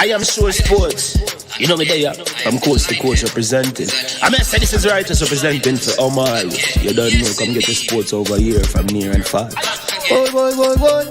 I am sure sports. You know me there, I'm coast to coast representing. I mean, I say this is righteous representing for Omar. You don't know, come get the sports over here from near and far. Boy.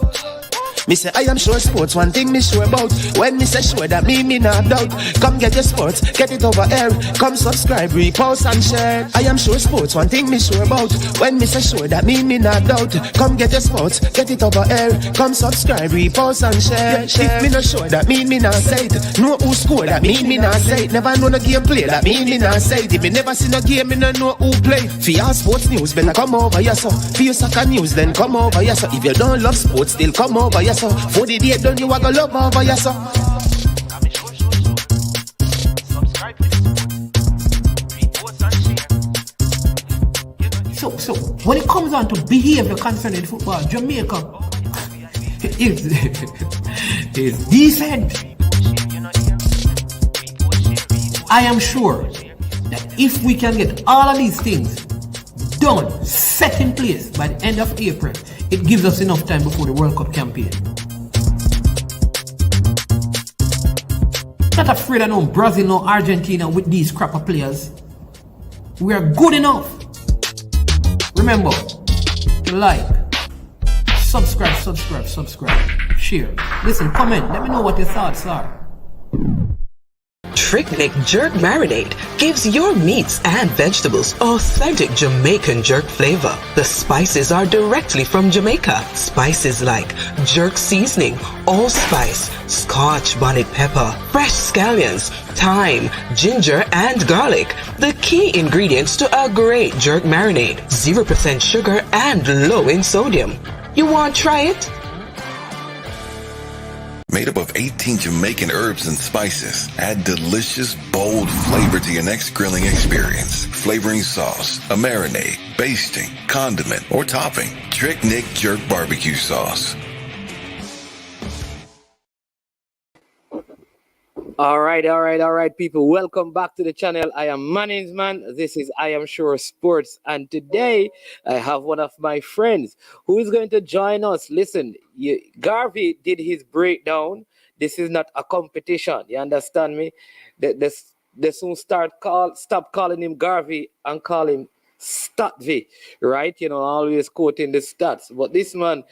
Me say I am sure sports, one thing me sure about. When me say sure, that me not doubt. Come get your sports, get it over here. Come subscribe, repost and share. I am sure sports, one thing me sure about. When me say sure, that me not doubt. Come get your sports, get it over here. Come subscribe, repost and share. If me not sure, that me not say it. Know who score, that me not say it. Never know the game play, that me not say it. If me never seen a game, me not know who play. For your sports news, better come over here so. For your soccer news, then come over here so. If you don't love sports, still come over here so. For the day done, you are gonna love over here so. So when it comes on to behavior concerning football, Jamaica is decent. I am sure that if we can get all of these things done, set in place by the end of April, it gives us enough time before the World Cup campaign. Not afraid of no Brazil, no Argentina with these crap of players. We are good enough. Remember, like, subscribe, share. Listen, comment, let me know what your thoughts are. Trick-Nick Jerk Marinade gives your meats and vegetables authentic Jamaican jerk flavor. The spices are directly from Jamaica. Spices like jerk seasoning, allspice, scotch bonnet pepper, fresh scallions, thyme, ginger, and garlic. The key ingredients to a great jerk marinade. 0% sugar and low in sodium. You want to try it? Made up of 18 Jamaican herbs and spices, add delicious, bold flavor to your next grilling experience. Flavoring sauce, a marinade, basting, condiment, or topping. Trick-Nick Jerk Barbecue Sauce. All right, people. Welcome back to the channel. I am Mannings Man. This is I Am Sure Sports. And today I have one of my friends who is going to join us. Listen, Garvey did his breakdown. This is not a competition. You understand me? They soon stop calling him Garvey and call him Statvy, right? You know, always quoting the stats. But this man,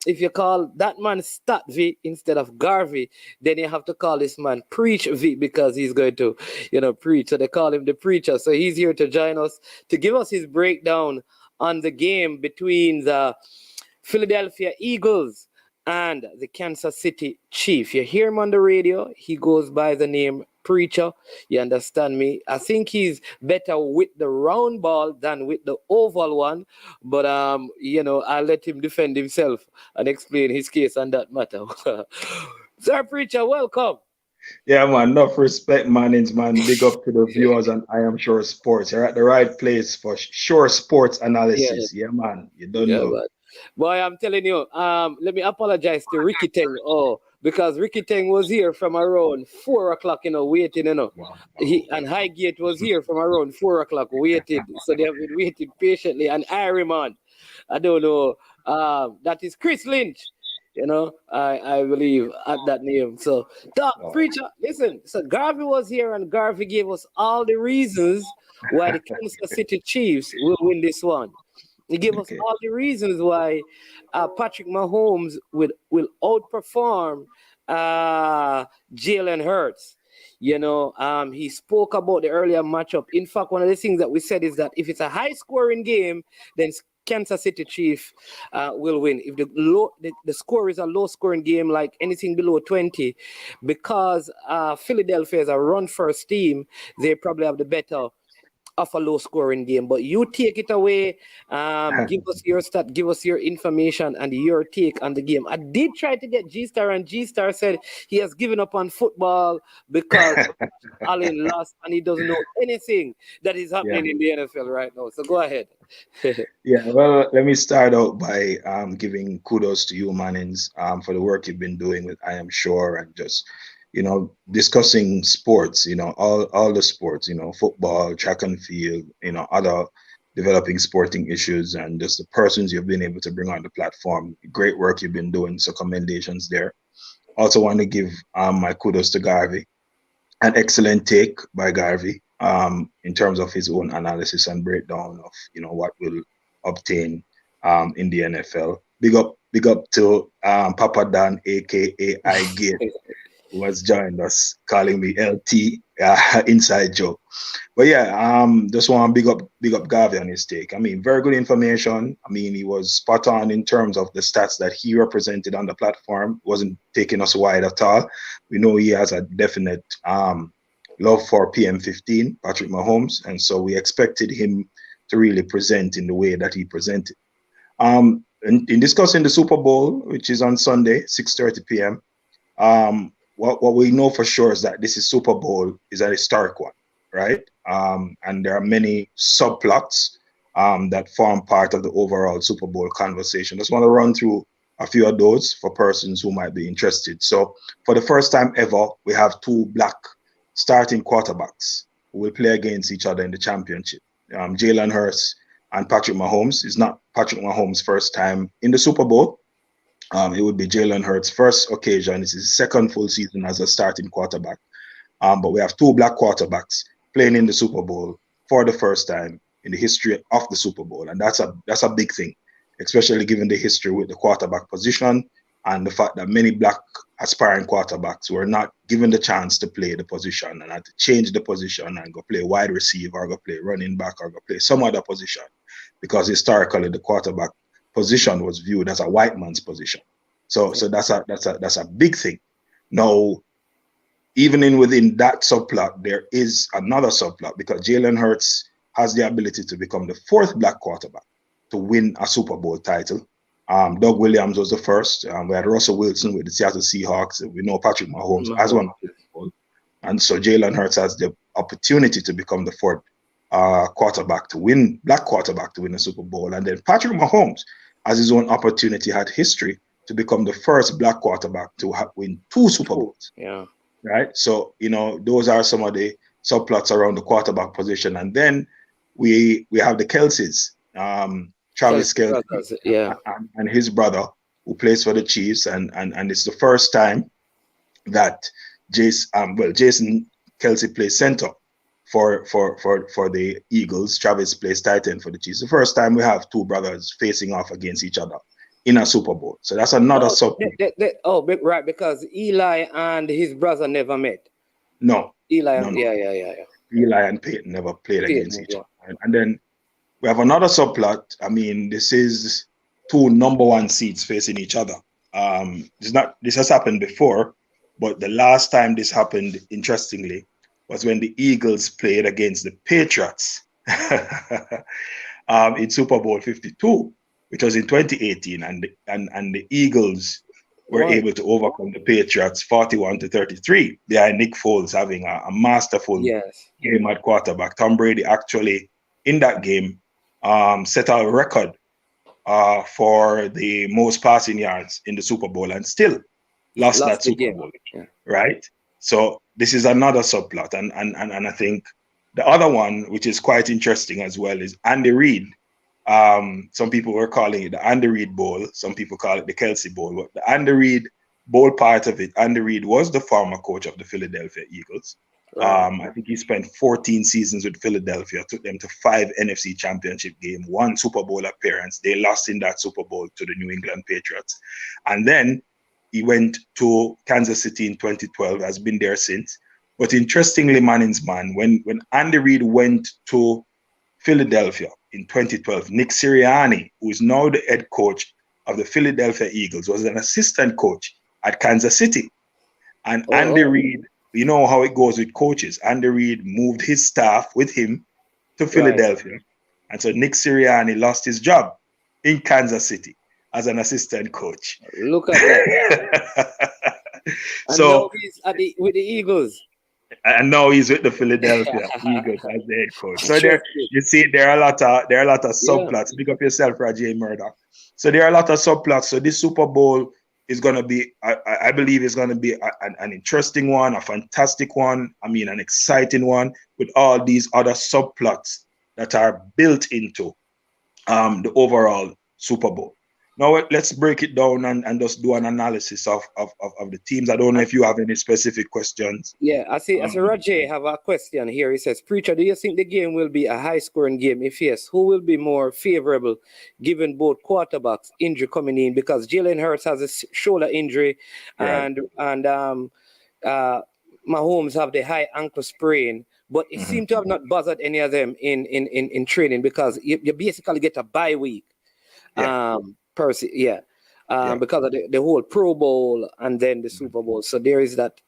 if you call that man Statvy instead of Garvey, then you have to call this man Preach V because he's going to, preach. So they call him the preacher. So he's here to join us to give us his breakdown on the game between the Philadelphia Eagles and the Kansas City Chiefs. You hear him on the radio. He goes by the name Preacher. You understand me? I think he's better with the round ball than with the oval one. But I'll let him defend himself and explain his case on that matter. Sir Preacher, welcome. Yeah, man, enough respect, Mannings, man. Big up to the viewers on I Am Sure Sports. You're at the right place for sure sports analysis. Yeah, man. You don't know. Man. Boy, I'm telling you, let me apologize to Ricky Teng. Because Ricky Teng was here from around 4 o'clock, waiting, Wow. And Highgate was here from around 4 o'clock, waiting. So they have been waiting patiently. And Ironman, I don't know, that is Chris Lynch, I believe at that name. So, Preacher, listen, so Garvey was here and Garvey gave us all the reasons why the Kansas City Chiefs will win this one. He gave us all the reasons why Patrick Mahomes will outperform Jalen Hurts. He spoke about the earlier matchup. In fact, one of the things that we said is that if it's a high-scoring game, then Kansas City Chiefs will win. If the score is a low-scoring game, like anything below 20, because Philadelphia is a run-first team, they probably have the better of a low-scoring game. But you take it away, give us your stat, give us your information and your take on the game. I did try to get G-Star, and G-Star said he has given up on football because Allen lost and he doesn't know anything that is happening in the NFL right now. So go ahead. Yeah, well, let me start out by giving kudos to you, Mannings, for the work you've been doing with I Am Sure, and just discussing sports, all the sports, football, track and field, other developing sporting issues, and just the persons you've been able to bring on the platform. Great work you've been doing, so commendations there. Also want to give my kudos to Garvey. An excellent take by Garvey in terms of his own analysis and breakdown of what will obtain in the NFL. Big up to Papa Dan, aka I Gate, who has joined us, calling me LT, inside joke. But yeah, just want to big up Garvey on his take. I mean, very good information. I mean, he was spot on in terms of the stats that he represented on the platform. Wasn't taking us wide at all. We know he has a definite love for PM15, Patrick Mahomes, and so we expected him to really present in the way that he presented. In discussing the Super Bowl, which is on Sunday, 6:30 p.m. What we know for sure is that this is Super Bowl is a historic one, right? And there are many subplots that form part of the overall Super Bowl conversation. Just want to run through a few of those for persons who might be interested. So, for the first time ever, we have two black starting quarterbacks who will play against each other in the championship. Jalen Hurts and Patrick Mahomes. It's not Patrick Mahomes' first time in the Super Bowl. It would be Jalen Hurts' first occasion. It's his second full season as a starting quarterback. But we have two black quarterbacks playing in the Super Bowl for the first time in the history of the Super Bowl, and that's a big thing, especially given the history with the quarterback position and the fact that many black aspiring quarterbacks were not given the chance to play the position and had to change the position and go play wide receiver or go play running back or go play some other position, because historically the quarterback position was viewed as a white man's position. So that's a big thing. Now, even within that subplot, there is another subplot, because Jalen Hurts has the ability to become the fourth black quarterback to win a Super Bowl title. Doug Williams was the first. We had Russell Wilson with the Seattle Seahawks. We know Patrick Mahomes as one of the. And so Jalen Hurts has the opportunity to become the fourth black quarterback to win a Super Bowl. And then Patrick Mahomes has his own opportunity, had history to become the first black quarterback to win two Super Bowls. Yeah. Right. So, those are some of the subplots around the quarterback position. And then we have the Kelces, Travis Kelce, yeah, and his brother, who plays for the Chiefs, and it's the first time that Jason Kelce plays center for the Eagles. Travis plays tight end for the Chiefs. The first time we have two brothers facing off against each other in a Super Bowl. So that's another subplot. Right, because Eli and his brother never met. No. Eli, no. Yeah. Eli and Peyton never played against each other. And then we have another subplot. I mean, this is two number one seeds facing each other. This has happened before, but the last time this happened, interestingly, was when the Eagles played against the Patriots in Super Bowl 52, which was in 2018, and the Eagles were able to overcome the Patriots 41-33 behind Nick Foles having a masterful game at quarterback. Tom Brady actually, in that game, set a record for the most passing yards in the Super Bowl, and still lost that Super Bowl. Yeah. Right? So this is another subplot. And I think the other one, which is quite interesting as well, is Andy Reid. Some people were calling it the Andy Reid Bowl. Some people call it the Kelce Bowl. But the Andy Reid Bowl part of it, Andy Reid was the former coach of the Philadelphia Eagles. I think he spent 14 seasons with Philadelphia, took them to 5 NFC Championship games, 1 Super Bowl appearance. They lost in that Super Bowl to the New England Patriots. And then he went to Kansas City in 2012, has been there since. But interestingly, when Andy Reid went to Philadelphia in 2012, Nick Sirianni, who is now the head coach of the Philadelphia Eagles, was an assistant coach at Kansas City. And Andy Reid, you know how it goes with coaches. Andy Reid moved his staff with him to Philadelphia. Right. And so Nick Sirianni lost his job in Kansas City as an assistant coach. Look at that. So now he's with the Eagles. And now he's with the Philadelphia Eagles as the head coach. So there, you see, there are a lot of subplots. Pick up yourself, Rajay Murdoch. So there are a lot of subplots. So this Super Bowl is going to be, I believe, is going to be an interesting one, a fantastic one. I mean, an exciting one with all these other subplots that are built into the overall Super Bowl. Now let's break it down and just do an analysis of the teams. I don't know if you have any specific questions. Yeah, I see Roger have a question here. He says, Preacher, do you think the game will be a high scoring game? If yes, who will be more favorable given both quarterbacks injury coming in? Because Jalen Hurts has a shoulder injury Right. and uh, Mahomes have the high ankle sprain, but it Mhm. seemed to have not bothered any of them in training because you basically get a bye week. Yeah. Yeah. Yeah. Because of the whole Pro Bowl and then the Super Bowl. So there is that, what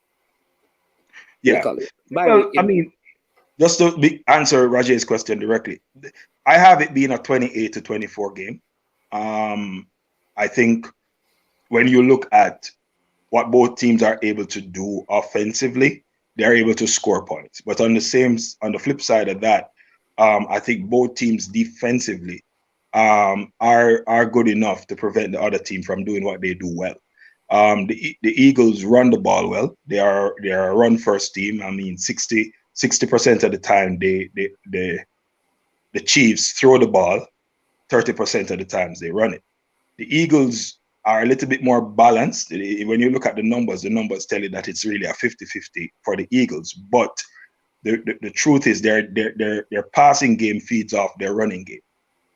do you Yeah. call it? Bye week. Well, I mean, just to answer Rajay's question directly, I have it being a 28-24 game. I think when you look at what both teams are able to do offensively, they're able to score points. But on the flip side of that, I think both teams defensively are good enough to prevent the other team from doing what they do well. The Eagles run the ball well. They are a run first team. I mean, 60% of the time the Chiefs throw the ball, 30% of the times they run it. The Eagles are a little bit more balanced. When you look at the numbers tell you that it's really a 50-50 for the Eagles. But the truth is their passing game feeds off their running game.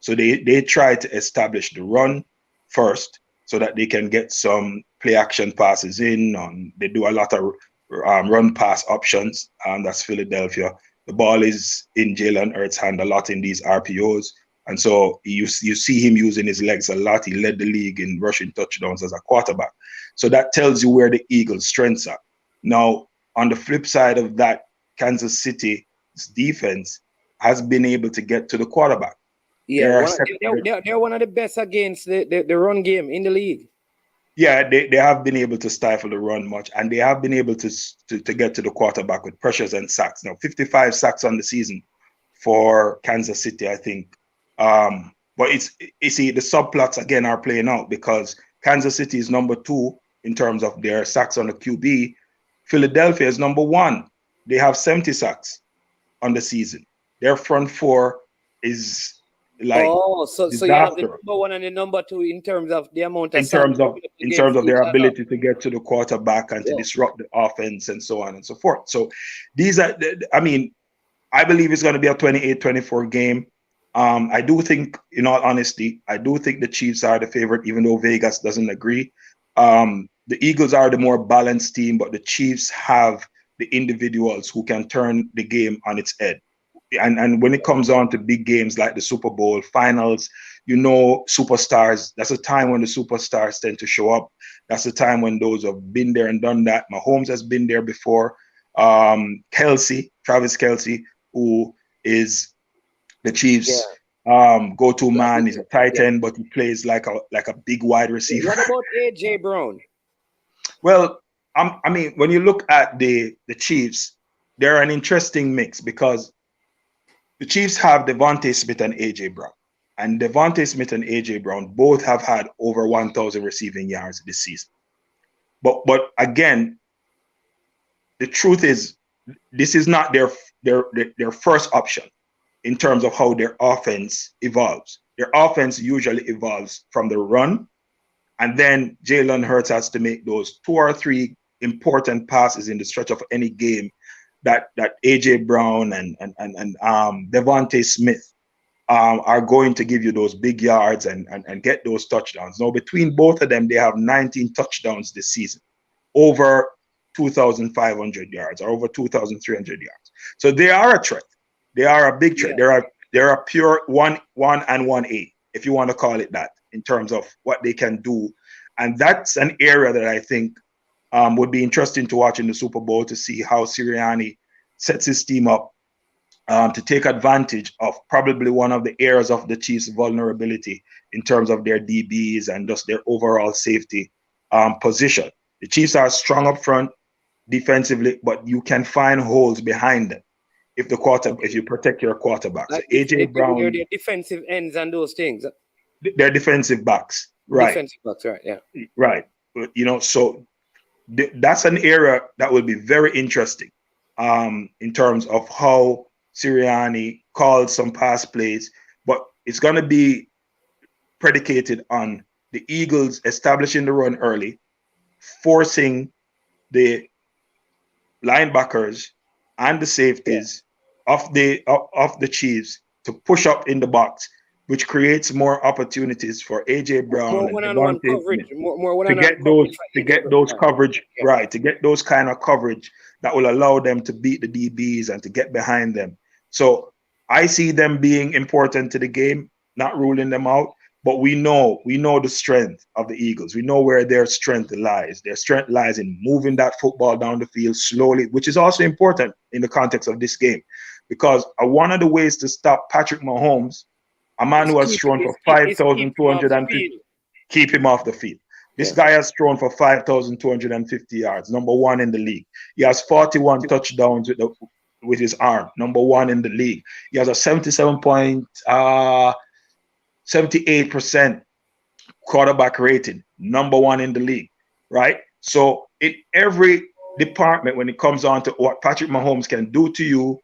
So they try to establish the run first so that they can get some play action passes in. They do a lot of run pass options. That's Philadelphia. The ball is in Jalen Hurts' hand a lot in these RPOs. And so you see him using his legs a lot. He led the league in rushing touchdowns as a quarterback. So that tells you where the Eagles' strengths are. Now, on the flip side of that, Kansas City's defense has been able to get to the quarterback. Yeah, they're one of the best against the run game in the league. Yeah, they have been able to stifle the run much, and they have been able to get to the quarterback with pressures and sacks. Now, 55 sacks on the season for Kansas City, I think. But you see, the subplots again are playing out because Kansas City is number 2 in terms of their sacks on the QB. Philadelphia is number 1. They have 70 sacks on the season. Their front 4 is like so you have the number 1 and the number 2 in terms of the amount of in terms of their ability to get to the quarterback and to disrupt the offense and so on and so forth. So these are, I mean, I believe it's going to be a 28-24 game. I do think, in all honesty, I do think the Chiefs are the favorite, even though Vegas doesn't agree. The Eagles are the more balanced team, but the Chiefs have the individuals who can turn the game on its head. And when it comes on to big games like the Super Bowl finals, superstars, that's a time when the superstars tend to show up. That's a time when those who have been there and done that. Mahomes has been there before. Travis Kelce, who is the Chiefs' go-to man. He's a tight end, but he plays like a big wide receiver. What about AJ Brown? Well, I mean, when you look at the Chiefs, they're an interesting mix because the Chiefs have Devontae Smith and AJ Brown. And Devontae Smith and AJ Brown both have had over 1,000 receiving yards this season. But again, the truth is, this is not their first option in terms of how their offense evolves. Their offense usually evolves from the run, and then Jalen Hurts has to make those 2 or 3 important passes in the stretch of any game that AJ Brown and Devontae Smith are going to give you those big yards and get those touchdowns. Now, between both of them, they have 19 touchdowns this season, over 2,500 yards or over 2,300 yards. So they are a threat. They are a big threat. Yeah. They're a pure 1 and 1A, if you want to call it that, in terms of what they can do. And that's an area that I think would be interesting to watch in the Super Bowl, to see how Sirianni sets his team up to take advantage of probably one of the areas of the Chiefs' vulnerability in terms of their DBs and just their overall safety position. The Chiefs are strong up front defensively, but you can find holes behind them if you protect your quarterback. Like So AJ Brown, their defensive ends and those things. they're defensive backs, right? Defensive backs, right? Yeah, right. So that's an area that will be very interesting in terms of how Sirianni calls some pass plays, but it's going to be predicated on the Eagles establishing the run early, forcing the linebackers and the safeties of the Chiefs to push up in the box, which creates more opportunities for AJ Brown More and one-on-one Devontae coverage. Smith More to one-on-one get coverage those for to AJ get those Brown. coverage Yeah. right, to get those kind of coverage that will allow them to beat the DBs and to get behind them. So I see them being important to the game, not ruling them out. But we know the strength of the Eagles. We know where their strength lies. Their strength lies in moving that football down the field slowly, which is also important in the context of this game, because one of the ways to stop Patrick Mahomes, a man who has thrown for It's keep him off the 5,250, field. keep him off the field. This Yeah. guy has thrown for 5,250 yards, number one in the league. He has 41 touchdowns with his arm, number one in the league. He has a 78% quarterback rating, number one in the league, right? So in every department, when it comes on to what Patrick Mahomes can do to you,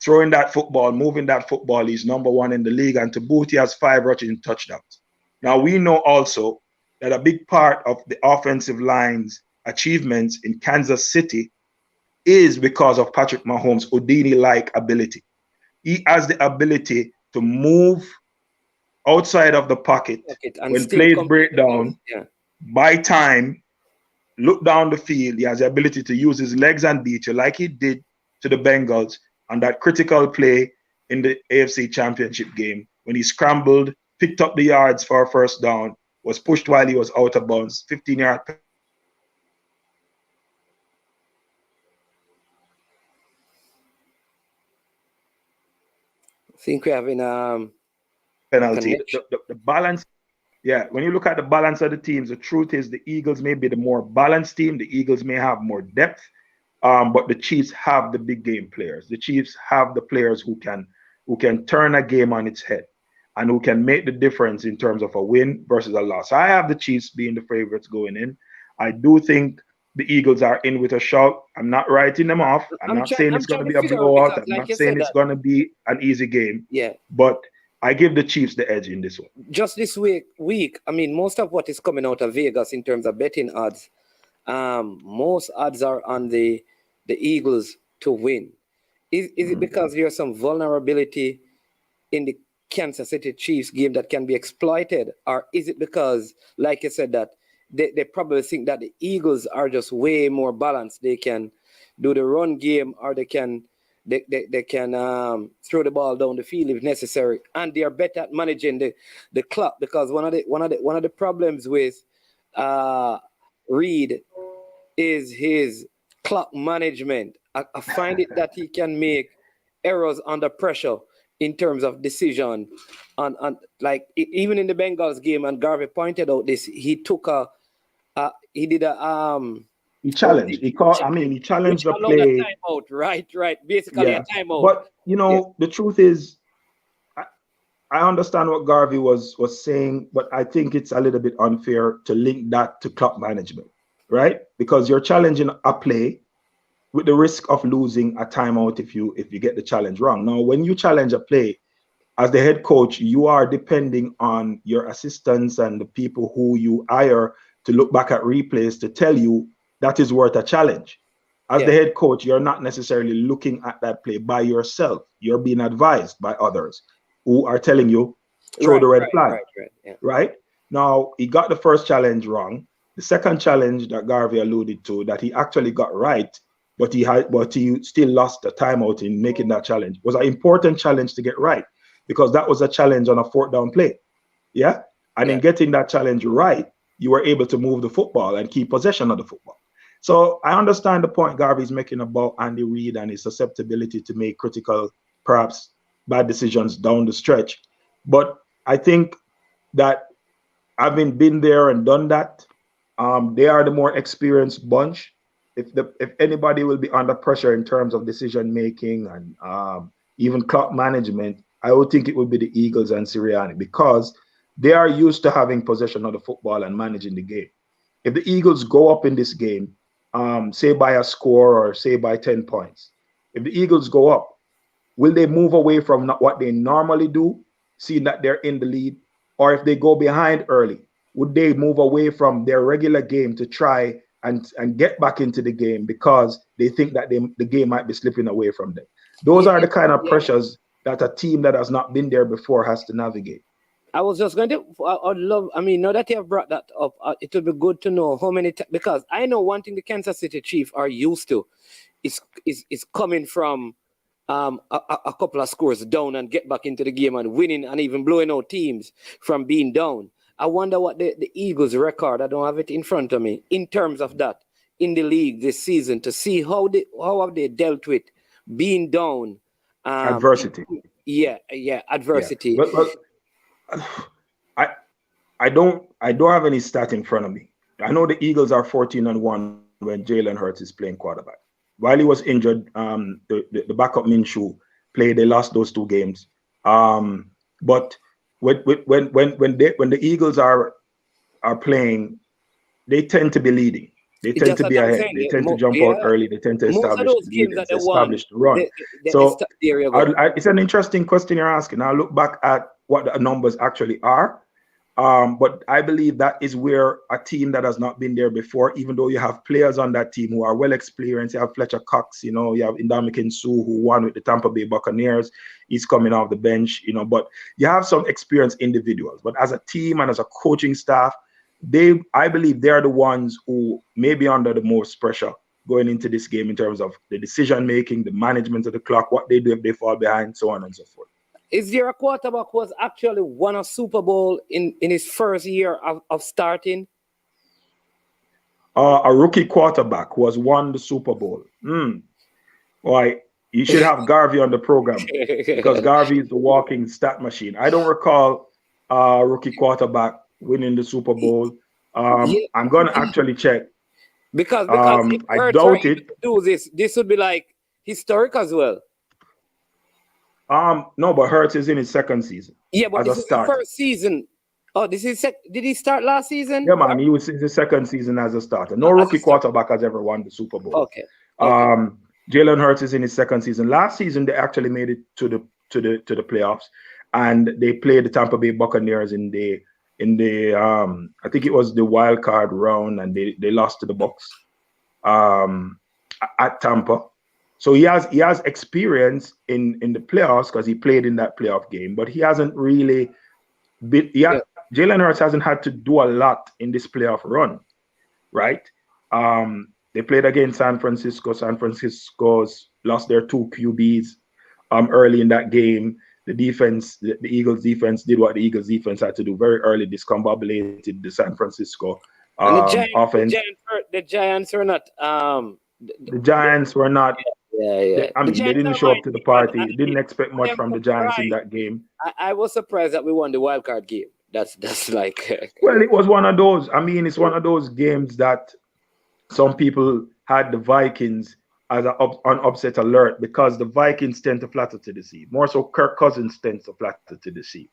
throwing that football, moving that football, he's number one in the league. And to boot, he has 5 rushing touchdowns. Now, we know also that a big part of the offensive line's achievements in Kansas City is because of Patrick Mahomes' Houdini-like ability. He has the ability to move outside of the pocket And when still plays complete break the ball. down, Yeah. buy time, look down the field. He has the ability to use his legs and beat you like he did to the Bengals on that critical play in the AFC Championship game when he scrambled, picked up the yards for a first down, was pushed while he was out of bounds, 15-yard I think we're having penalty. connection. The balance, yeah, when you look at the balance of the teams, the truth is the Eagles may be the more balanced team. The Eagles may have more depth, but the Chiefs have the big game players. The Chiefs have the players who can turn a game on its head and who can make the difference in terms of a win versus a loss. I have the Chiefs being the favorites going in. I do think the Eagles are in with a shout. I'm not writing them off. I'm not saying it's going to I'm trying be to a figure out blowout. because, I'm like not you saying said, it's that going to be an easy game, yeah, but I give the Chiefs the edge in this one. just this week, I mean, most of what is coming out of Vegas in terms of betting odds, most odds are on the Eagles to win. Is it because there's some vulnerability in the Kansas City Chiefs game that can be exploited, or is it because, like you said, that they probably think that the Eagles are just way more balanced? They can do the run game, or they can throw the ball down the field if necessary, and they are better at managing the clock. Because one of the problems with Reed is his clock management. I find it that he can make errors under pressure in terms of decision. On like even in the Bengals game, and Garvey pointed out this, he took he did a He challenged. He challenged which the allowed a play. timeout. Right. Basically a Yeah. timeout. But the truth is, I understand what Garvey was saying, but I think it's a little bit unfair to link that to clock management, right? Because you're challenging a play with the risk of losing a timeout if you get the challenge wrong. Now, when you challenge a play as the head coach, you are depending on your assistants and the people who you hire to look back at replays to tell you that is worth a challenge. As the head coach, you're not necessarily looking at that play by yourself. You're being advised by others who are telling you, throw the red flag. Right? Now, he got the first challenge wrong. The second challenge that Garvey alluded to, that he actually got right, but he still lost the timeout in making that challenge, was an important challenge to get right, because that was a challenge on a 4th down play. Yeah? And in getting that challenge right, you were able to move the football and keep possession of the football. So I understand the point Garvey's making about Andy Reid and his susceptibility to make critical, perhaps bad decisions down the stretch. But I think that having been there and done that, they are the more experienced bunch. If anybody will be under pressure in terms of decision making and even clock management, I would think it would be the Eagles and Sirianni, because they are used to having possession of the football and managing the game. If the Eagles go up in this game, say by a score or say by 10 points, if the Eagles go up, will they move away from what they normally do, seeing that they're in the lead? Or if they go behind early, would they move away from their regular game to try and get back into the game because they think that the game might be slipping away from them? Those are the kind of pressures that a team that has not been there before has to navigate. I was just going to, I'd love, I mean, now that you have brought that up, it would be good to know how many, because I know one thing the Kansas City Chiefs are used to is coming from a couple of scores down and get back into the game and winning and even blowing out teams from being down. I wonder what the Eagles' record, I don't have it in front of me, in terms of that, in the league this season, to see how have they dealt with being down. Adversity. Adversity. Yeah. Well, I don't have any stat in front of me. I know the Eagles are 14-1 when Jalen Hurts is playing quarterback. While he was injured, the backup Minshew played. They lost those 2 games. But when the Eagles are playing, they tend to be leading. They tend to be ahead. They tend to jump out early. They tend to establish the lead, establish the run. So it's an interesting question you're asking. I'll look back at what the numbers actually are. But I believe that is where a team that has not been there before, even though you have players on that team who are well experienced, you have Fletcher Cox, you have Ndamukong Suh, who won with the Tampa Bay Buccaneers. He's coming off the bench, but you have some experienced individuals. But as a team and as a coaching staff, I believe they're the ones who may be under the most pressure going into this game in terms of the decision making, the management of the clock, what they do if they fall behind, so on and so forth. Is there a quarterback who has actually won a Super Bowl in his first year of starting? A rookie quarterback who has won the Super Bowl. Why, you should have Garvey on the program because Garvey is the walking stat machine. I don't recall a rookie quarterback winning the Super Bowl. I'm going to actually check. Because I doubt it. Do this would be like historic as well. No, but Hurts is in his second season. Yeah, but this is his first season. Oh, this is did he start last season? Yeah, man, he was in his second season as a starter. No rookie quarterback has ever won the Super Bowl. Okay. Jalen Hurts is in his second season. Last season, they actually made it to the playoffs, and they played the Tampa Bay Buccaneers in the I think it was the wild card round, and they lost to the Bucs at Tampa. So he has experience in the playoffs because he played in that playoff game, but he hasn't really been. Jalen Hurts hasn't had to do a lot in this playoff run, right? They played against San Francisco. San Francisco's lost their 2 QBs early in that game. The defense, the Eagles defense, did what the Eagles defense had to do very early. Discombobulated the San Francisco offense. The Giants were not. The Giants were not. Yeah. I mean, they didn't show up to the party. Didn't expect much from the Giants in that game. I was surprised that we won the wild card game. That's like. Well, it was one of those. I mean, it's one of those games that some people had the Vikings as an upset alert because the Vikings tend to flatter to deceive. More so, Kirk Cousins tends to flatter to deceive.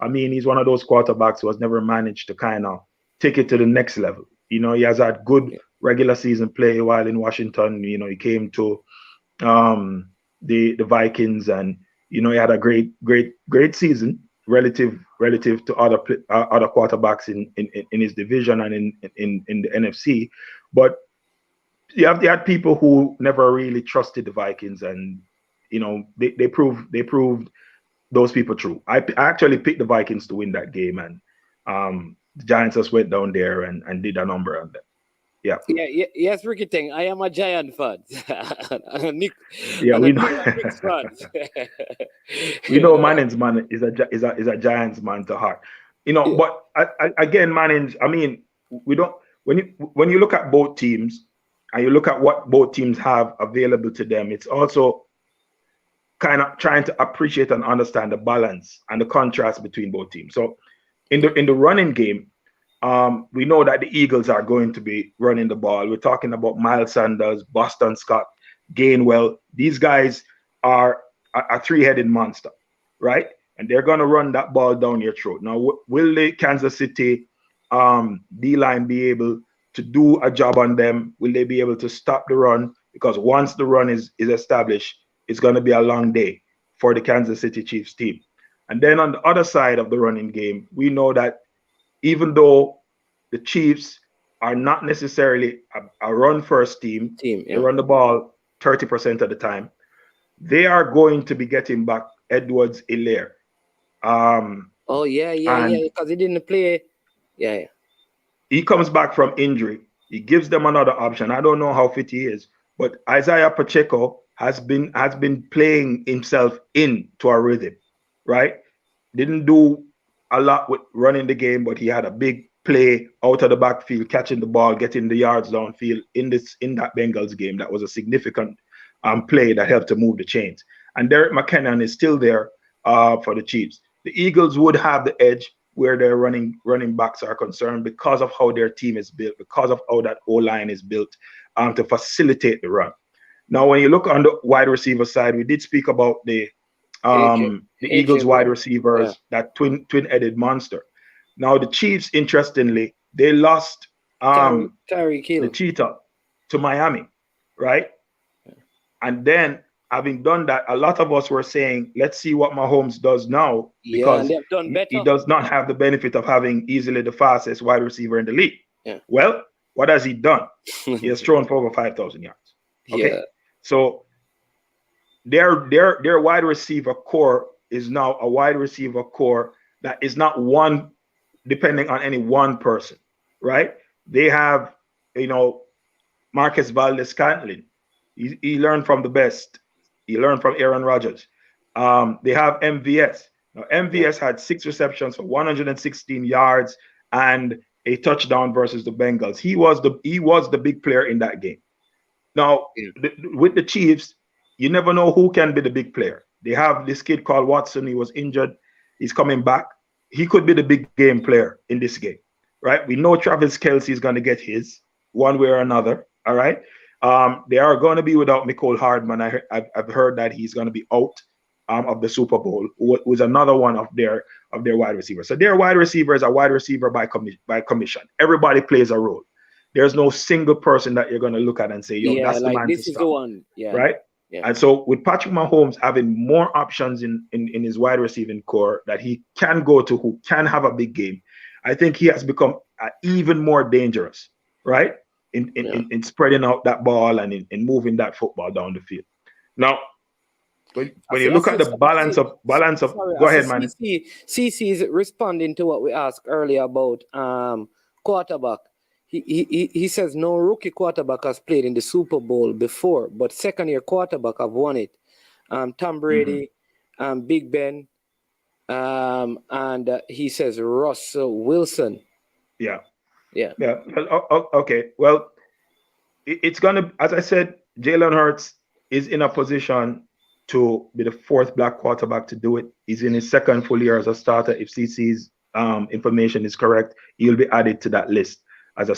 I mean, he's one of those quarterbacks who has never managed to kind of take it to the next level. He has had good regular season play while in Washington. He came to the Vikings, and he had a great season relative to other quarterbacks in his division and in the NFC. But you had people who never really trusted the Vikings, and they proved those people true. I actually picked the Vikings to win that game, and the Giants just went down there and did a number on them. Yeah. Yes, Ricky Ting. I am a Giant fan. We know. We know Manning's man is a Giants man to heart. But again, Manning. I mean, we don't. When you look at both teams and you look at what both teams have available to them, it's also kind of trying to appreciate and understand the balance and the contrast between both teams. So, in the running game. We know that the Eagles are going to be running the ball. We're talking about Miles Sanders, Boston Scott, Gainwell. These guys are a 3-headed monster, right? And they're going to run that ball down your throat. Now, will the Kansas City D-line be able to do a job on them? Will they be able to stop the run? Because once the run is established, it's going to be a long day for the Kansas City Chiefs team. And then on the other side of the running game, we know that even though the Chiefs are not necessarily a run first team. Team, They yeah. run the ball 30% of the time. They are going to be getting back Edwards-Helaire. Oh yeah, And because he didn't play. Yeah. he comes back from injury. He gives them another option. I don't know how fit he is, but Isaiah Pacheco has been playing himself into a rhythm, right? Didn't do a lot with running the game, but he had a big play out of the backfield, catching the ball, getting the yards downfield in that Bengals game. That was a significant play that helped to move the chains. And Derek McKinnon is still there for the Chiefs. The Eagles would have the edge where their running backs are concerned because of how their team is built, because of how that O-line is built to facilitate the run. Now, when you look on the wide receiver side, we did speak about the Eagles wide receivers, that twin-headed monster. Now, the Chiefs, interestingly, they lost Tyreek Hill, the cheetah to Miami, right? And then, having done that, a lot of us were saying, let's see what Mahomes does now, because and they've done better. he does not have the benefit of having easily the fastest wide receiver in the league. Yeah. Well, what has he done? He has thrown for over 5,000 yards. Okay. Yeah. So their wide receiver core is now a wide receiver core that is not one depending on any one person, right? They have, Marcus Valdes-Scantling. He learned from the best. He learned from Aaron Rodgers. They have MVS. Now, MVS had 6 receptions for 116 yards and a touchdown versus the Bengals. He was the big player in that game. Now, with the Chiefs, you never know who can be the big player. They have this kid called Watson. He was injured. He's coming back. He could be the big game player in this game, right? We know Travis Kelce is going to get his one way or another, all right? They are going to be without Mecole Hardman. I've heard that he's going to be out of the Super Bowl, who is another one of their wide receivers. So their wide receivers are wide receiver by commission. Everybody plays a role. There's no single person that you're going to look at and say, yo, that's the man this to is stop. the one. Yeah. Right? Yeah. And so with Patrick Mahomes having more options in his wide receiving core that he can go to, who can have a big game, I think he has become even more dangerous, right? In spreading out that ball and in moving that football down the field. Now, when you look at the balance of go ahead, man. CC is responding to what we asked earlier about quarterback. He says no rookie quarterback has played in the Super Bowl before, but second-year quarterback have won it. Tom Brady, Big Ben, and he says Russell Wilson. Yeah. Yeah. Okay. Well, it's gonna, as I said, Jalen Hurts is in a position to be the 4th black quarterback to do it. He's in his 2nd full year as a starter. If CC's information is correct, he'll be added to that list as a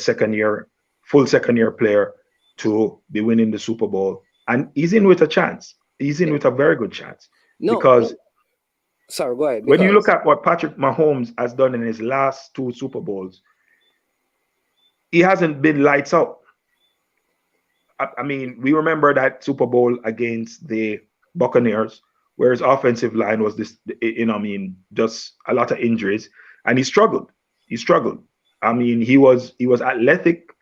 full second year player to be winning the Super Bowl. And he's in with a chance. He's in with a very good chance. Sorry, go ahead. When you look at what Patrick Mahomes has done in his last 2 Super Bowls, he hasn't been lights out. I mean, we remember that Super Bowl against the Buccaneers, where his offensive line was just a lot of injuries, and he struggled. I mean, he was athletic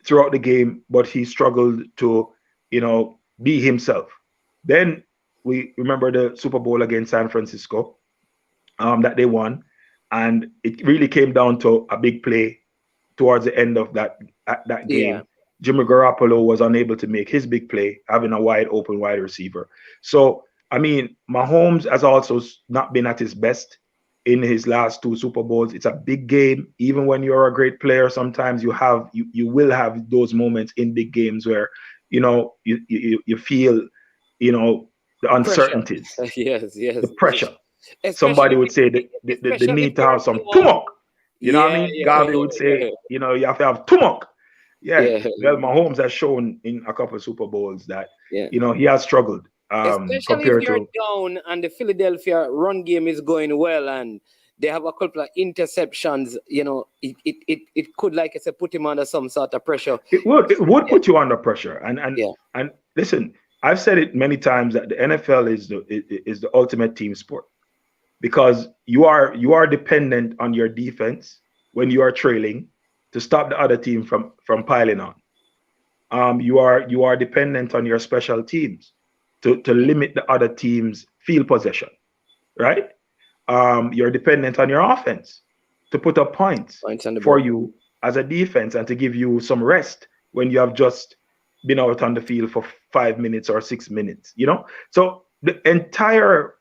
throughout the game, but he struggled to, be himself. Then we remember the Super Bowl against San Francisco that they won, and it really came down to a big play towards the end of that game. Yeah. Jimmy Garoppolo was unable to make his big play, having a wide open wide receiver. So, I mean, Mahomes has also not been at his best in his last 2 Super Bowls. It's a big game. Even when you're a great player, sometimes you will have those moments in big games where, you feel, the uncertainties. Yes. The pressure. Somebody would say the need to have some tumok. You know what I mean? Gavi would say, you have to have tumok. Yeah. Well, Mahomes has shown in a couple of Super Bowls that, he has struggled. Especially if you're down and the Philadelphia run game is going well and they have a couple of interceptions, it could, like I said, put him under some sort of pressure. It would put you under pressure. And listen, I've said it many times that the NFL is the ultimate team sport, because you are dependent on your defense when you are trailing, to stop the other team from piling on. You are dependent on your special teams to limit the other team's field possession, right? You're dependent on your offense to put up points Points on the for board. you as a defense and to give you some rest when you have just been out on the field for 5 minutes or 6 minutes, So the entire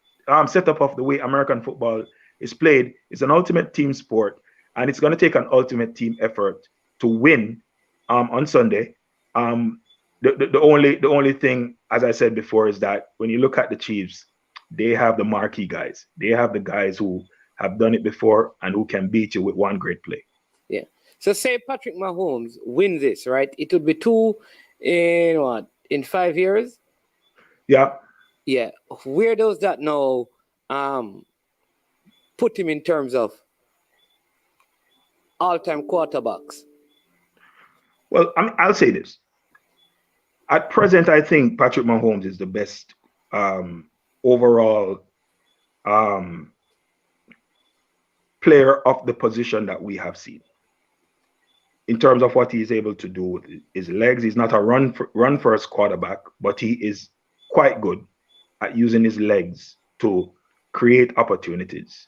setup of the way American football is played is an ultimate team sport, and it's going to take an ultimate team effort to win on Sunday. The only thing, as I said before, is that when you look at the Chiefs, they have the marquee guys. They have the guys who have done it before and who can beat you with one great play. Yeah. So say Patrick Mahomes wins this, right? It would be 2 in what? In 5 years? Yeah. Yeah. Where does that now put him in terms of all-time quarterbacks? Well, I'll say this. At present, I think Patrick Mahomes is the best overall player of the position that we have seen. In terms of what he's able to do with his legs, he's not a run first quarterback, but he is quite good at using his legs to create opportunities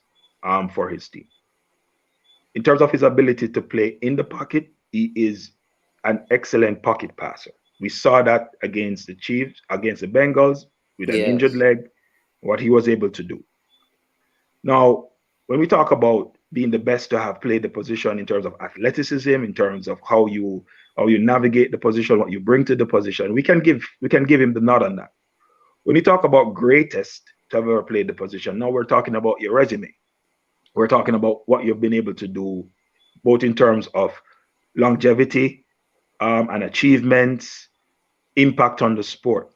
for his team. In terms of his ability to play in the pocket, he is an excellent pocket passer. We saw that against the Chiefs, against the Bengals, with an injured leg, what he was able to do. Now, when we talk about being the best to have played the position in terms of athleticism, in terms of how you navigate the position, what you bring to the position, we can give him the nod on that. When you talk about greatest to have ever played the position, now we're talking about your resume. We're talking about what you've been able to do, both in terms of longevity and achievements, impact on the sport.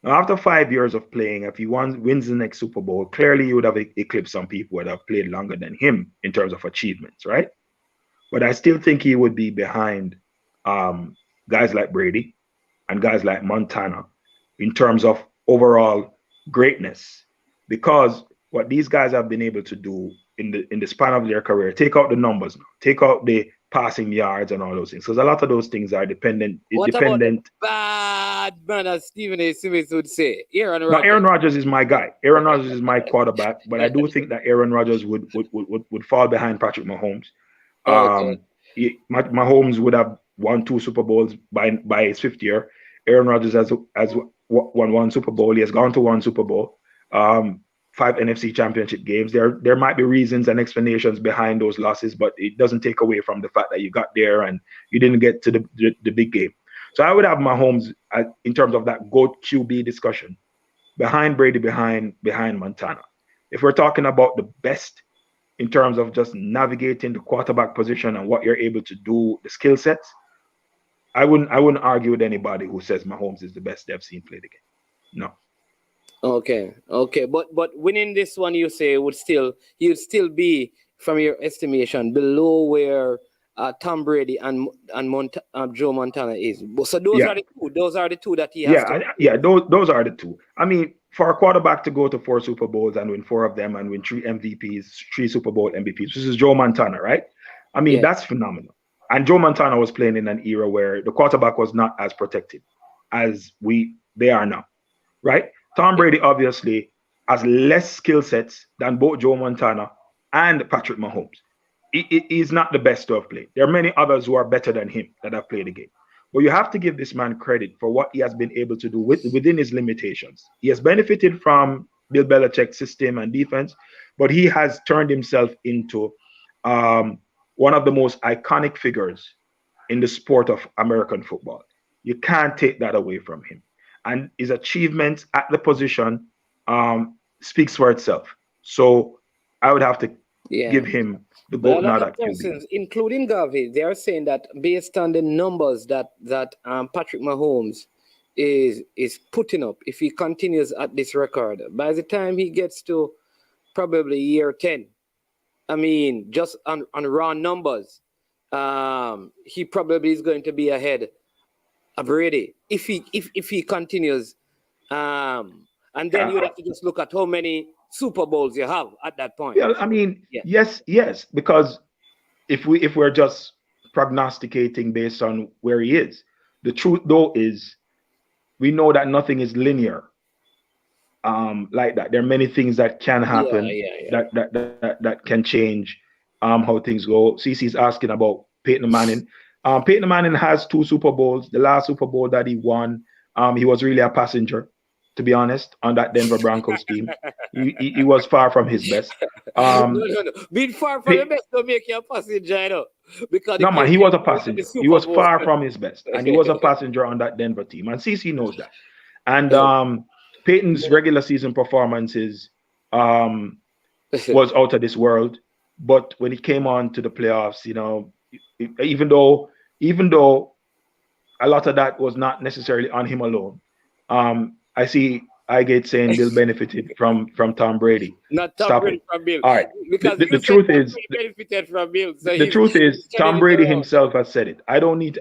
Now, after 5 years of playing, if he wins the next Super Bowl, clearly you would have eclipsed some people that have played longer than him in terms of achievements, right? But I still think he would be behind guys like Brady and guys like Montana in terms of overall greatness, because what these guys have been able to do in the span of their career, take out the numbers now, take out the passing yards and all those things, because a lot of those things are dependent. What about the bad man, as Stephen A. Smith would say? Aaron Rodgers. Now, Aaron Rodgers is my guy. Aaron Rodgers is my quarterback, but I do think that Aaron Rodgers would fall behind Patrick Mahomes. Mahomes would have won 2 Super Bowls by his 5th year. Aaron Rodgers has won 1 Super Bowl. He has gone to 1 Super Bowl. 5 NFC championship games. There might be reasons and explanations behind those losses, but it doesn't take away from the fact that you got there and you didn't get to the big game. So I would have Mahomes in terms of that GOAT QB discussion behind Brady, behind Montana. If we're talking about the best in terms of just navigating the quarterback position and what you're able to do, the skill sets, I wouldn't argue with anybody who says Mahomes is the best they've seen play the game. No. Okay, but winning this one, you say he would still be, from your estimation, below where Tom Brady and Joe Montana is. So those are the two. Those are the two that he has. Those are the two. I mean, for a quarterback to go to 4 Super Bowls and win 4 of them and win 3 MVPs, 3 Super Bowl MVPs. This is Joe Montana, right? I mean, that's phenomenal. And Joe Montana was playing in an era where the quarterback was not as protected as they are now, right? Tom Brady obviously has less skill sets than both Joe Montana and Patrick Mahomes. He's not the best to have played. There are many others who are better than him that have played the game. But you have to give this man credit for what he has been able to do within his limitations. He has benefited from Bill Belichick's system and defense, but he has turned himself into one of the most iconic figures in the sport of American football. You can't take that away from him. And his achievements at the position speaks for itself. So I would have to give him the GOAT nod at QB. Including Gavi, they are saying that based on the numbers that Patrick Mahomes is putting up, if he continues at this record, by the time he gets to probably year 10, I mean, just on raw numbers, he probably is going to be ahead of Brady if he continues, and then you have to just look at how many Super Bowls you have at that point. Yeah, I mean, yes, because if we're just prognosticating based on where he is. The truth, though, is we know that nothing is linear like that. There are many things that can Yeah, happen yeah, yeah. that can change how things go. CC's asking about Peyton Manning. Peyton Manning has 2 Super Bowls. The last Super Bowl that he won, he was really a passenger, to be honest, on that Denver Broncos team. He was far from his best. No, Um, no, no. Being far from the Pey- best don't make you a passenger, you know. Because the no man, case he you was a won the passenger. He Super was Bowl. far from his best, and he was a passenger on that Denver team. And CC knows that. And Peyton's regular season performances um, was out of this world. But when it came on to the playoffs, even though a lot of that was not necessarily on him alone. I see Igate saying Bill benefited from Tom Brady. Not Tom Stop it. Brady from Bill. All right. Because The you said truth Tom is Brady benefited from Bill. So the truth he's is turning Tom it Brady around. himself has said it. I don't need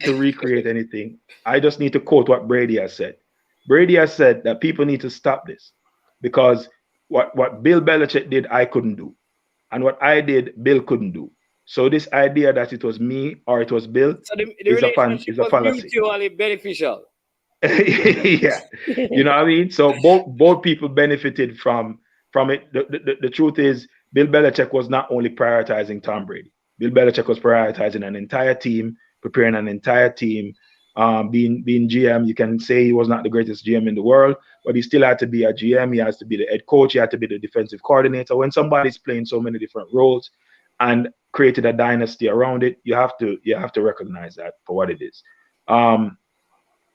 to recreate anything. I just need to quote what Brady has said. Brady has said that people need to stop this because what Bill Belichick did, I couldn't do. And what I did, Bill couldn't do. So this idea that it was me or it was Bill So the is relationship a was fallacy. mutually beneficial. Yeah, you know what I mean. So both people benefited from it. The truth is, Bill Belichick was not only prioritizing Tom Brady. Bill Belichick was prioritizing an entire team, preparing an entire team. Being GM, you can say he was not the greatest GM in the world, but he still had to be a GM. He has to be the head coach. He had to be the defensive coordinator. When somebody's playing so many different roles and created a dynasty around it, you have to recognize that for what it is. Um,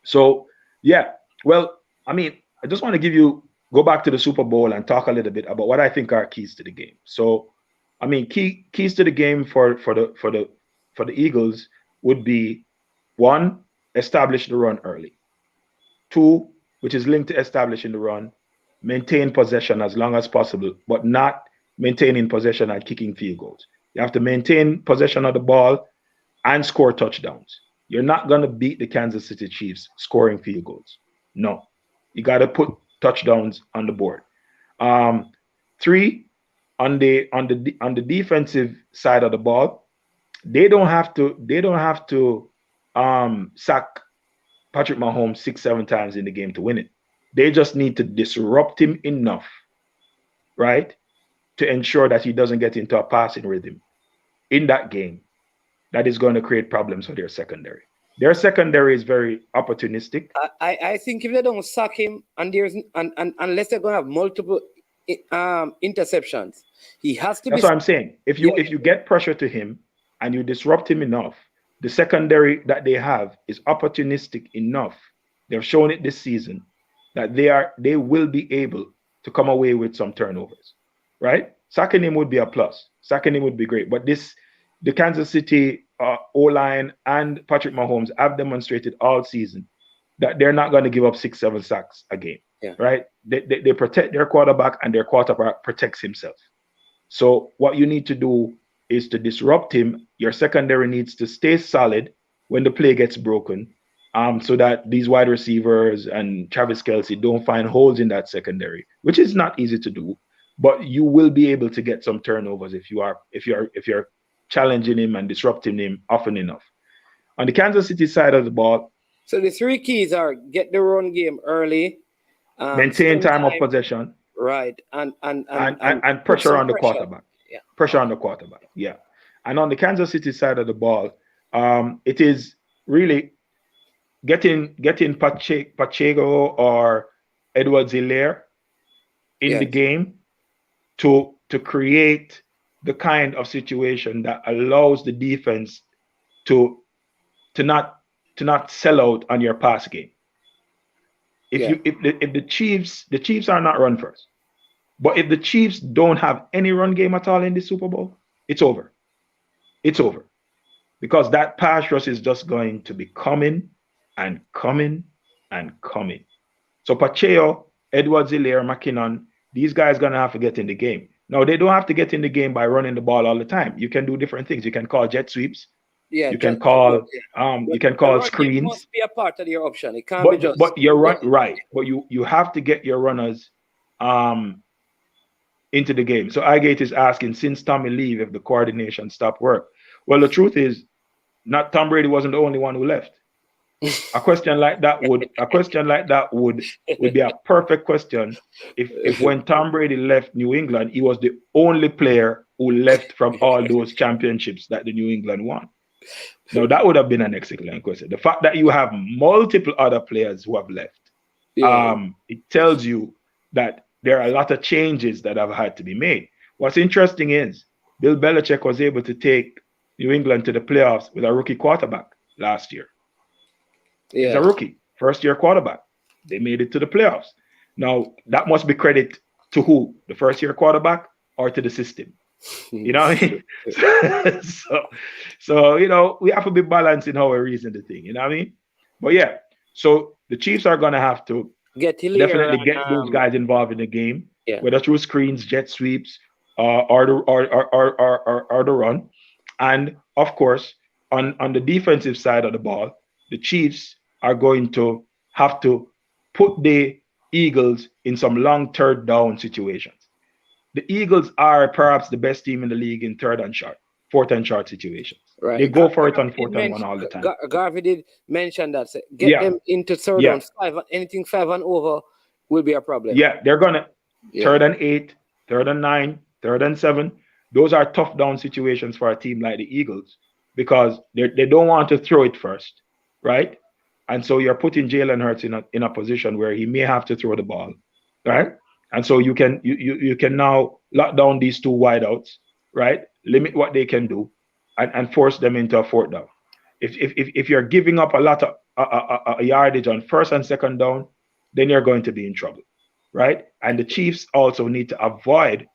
so yeah, well, I mean, I just want to go back to the Super Bowl and talk a little bit about what I think are keys to the game. So, I mean, keys to the game for the Eagles would be one, establish the run early. Two, which is linked to establishing the run, maintain possession as long as possible, but not maintaining possession and kicking field goals. You have to maintain possession of the ball and score touchdowns. You're not going to beat the Kansas City Chiefs scoring field goals. No, you got to put touchdowns on the board. Um, Three, on the defensive side of the ball, they don't have to sack Patrick Mahomes 6, 7 times in the game to win it. They just need to disrupt him enough, right, to ensure that he doesn't get into a passing rhythm in that game that is going to create problems for their secondary. Their secondary is very opportunistic. I think if they don't sack him and unless they're gonna have multiple interceptions, he has to be. That's what I'm saying. If Yeah, you get pressure to him and you disrupt him enough, the secondary that they have is opportunistic enough. They've shown it this season that they will be able to come away with some turnovers, right? Sacking him would be a plus. Sacking him would be great. But the Kansas City O-line and Patrick Mahomes have demonstrated all season that they're not going to give up 6, 7 sacks a game, yeah. right? They protect their quarterback and their quarterback protects himself. So what you need to do is to disrupt him. Your secondary needs to stay solid when the play gets broken, so that these wide receivers and Travis Kelce don't find holes in that secondary, which is not easy to do. But you will be able to get some turnovers if you're challenging him and disrupting him often enough. On the Kansas City side of the ball, So the three keys are get the run game early, maintain spend time of time possession, right, and put pressure some on the pressure. quarterback. Yeah. Pressure on the quarterback. Yeah. And on the Kansas City side of the ball, it is really getting Pacheco or Edwards Hilaire in the Yes. game to create the kind of situation that allows the defense to to not to not sell out on your pass game. If Yeah. you if the Chiefs are not run first, but if the Chiefs don't have any run game at all in the Super Bowl, it's over. It's over because that pass rush is just going to be coming and coming and coming. So Pacheco, Edwards Hilaire, McKinnon, these guys gonna have to get in the game. Now they don't have to get in the game by running the ball all the time. You can do different things. You can call jet sweeps. Yeah. You can Just call yeah. you But can the call run game screens. must be a part of your option. It can't be But just but you're run. right. But you have to get your runners um into the game. So Igate is asking, since Tommy leave, if the coordination stopped work. Well, the truth is, not Tom Brady wasn't the only one who left. A question like that would be a perfect question if when Tom Brady left New England, he was the only player who left from all those championships that the New England won. Now that would have been an excellent question. The fact that you have multiple other players who have left, it tells you that there are a lot of changes that have had to be made. What's interesting is Bill Belichick was able to take New England to the playoffs with a rookie quarterback last year. He's a rookie, first-year quarterback. They made it to the playoffs. Now, that must be credit to who? The first-year quarterback or to the system? You know what I mean? so, you know, we have to be balanced in how we reason the thing. You know what I mean? But yeah, so the Chiefs are going to have to definitely get those guys involved in the game, whether through screens, jet sweeps, or the run. And, of course, on the defensive side of the ball, the Chiefs are going to have to put the Eagles in some long third down situations. The Eagles are perhaps the best team in the league in fourth and short situations. Right. They go for it on fourth and one all the time. Garvey did mention that. Get them into third down. Anything 5 and over will be a problem. Yeah, they're going to third and 8, third and 9, third and 7. Those are tough down situations for a team like the Eagles because they don't want to throw it first. Right, and so you're putting Jalen Hurts in a position where he may have to throw the ball, right? And so you can now lock down these two wideouts, right? Limit what they can do, and force them into a fourth down. If you're giving up a lot of yardage on first and second down, then you're going to be in trouble, right? And the Chiefs also need to avoid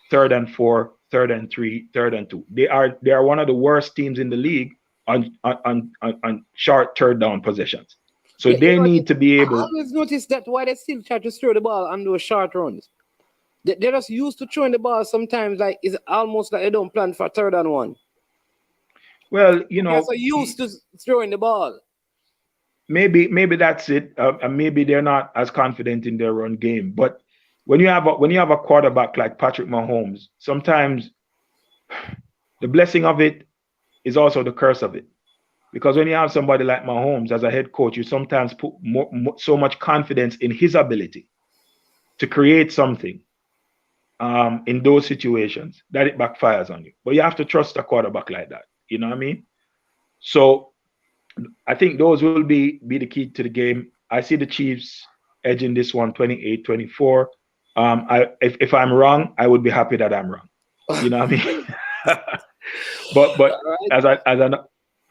third and 4, third and 3, third and 2. They are one of the worst teams in the league on short third down possessions. So they need to be able. I always notice that why they still try to throw the ball on those short runs. They're just used to throwing the ball sometimes, like it's almost like they don't plan for third and 1. Well, you know, they're so used to throwing the ball. Maybe that's it. And maybe they're not as confident in their run game. But when you have a quarterback like Patrick Mahomes, sometimes the blessing of it is also the curse of it. Because when you have somebody like Mahomes as a head coach, you sometimes put so much confidence in his ability to create something in those situations that it backfires on you. But you have to trust a quarterback like that. You know what I mean? So I think those will be the key to the game. I see the Chiefs edging this one 28-24. If I'm wrong, I would be happy that I'm wrong. You know what I mean? But right.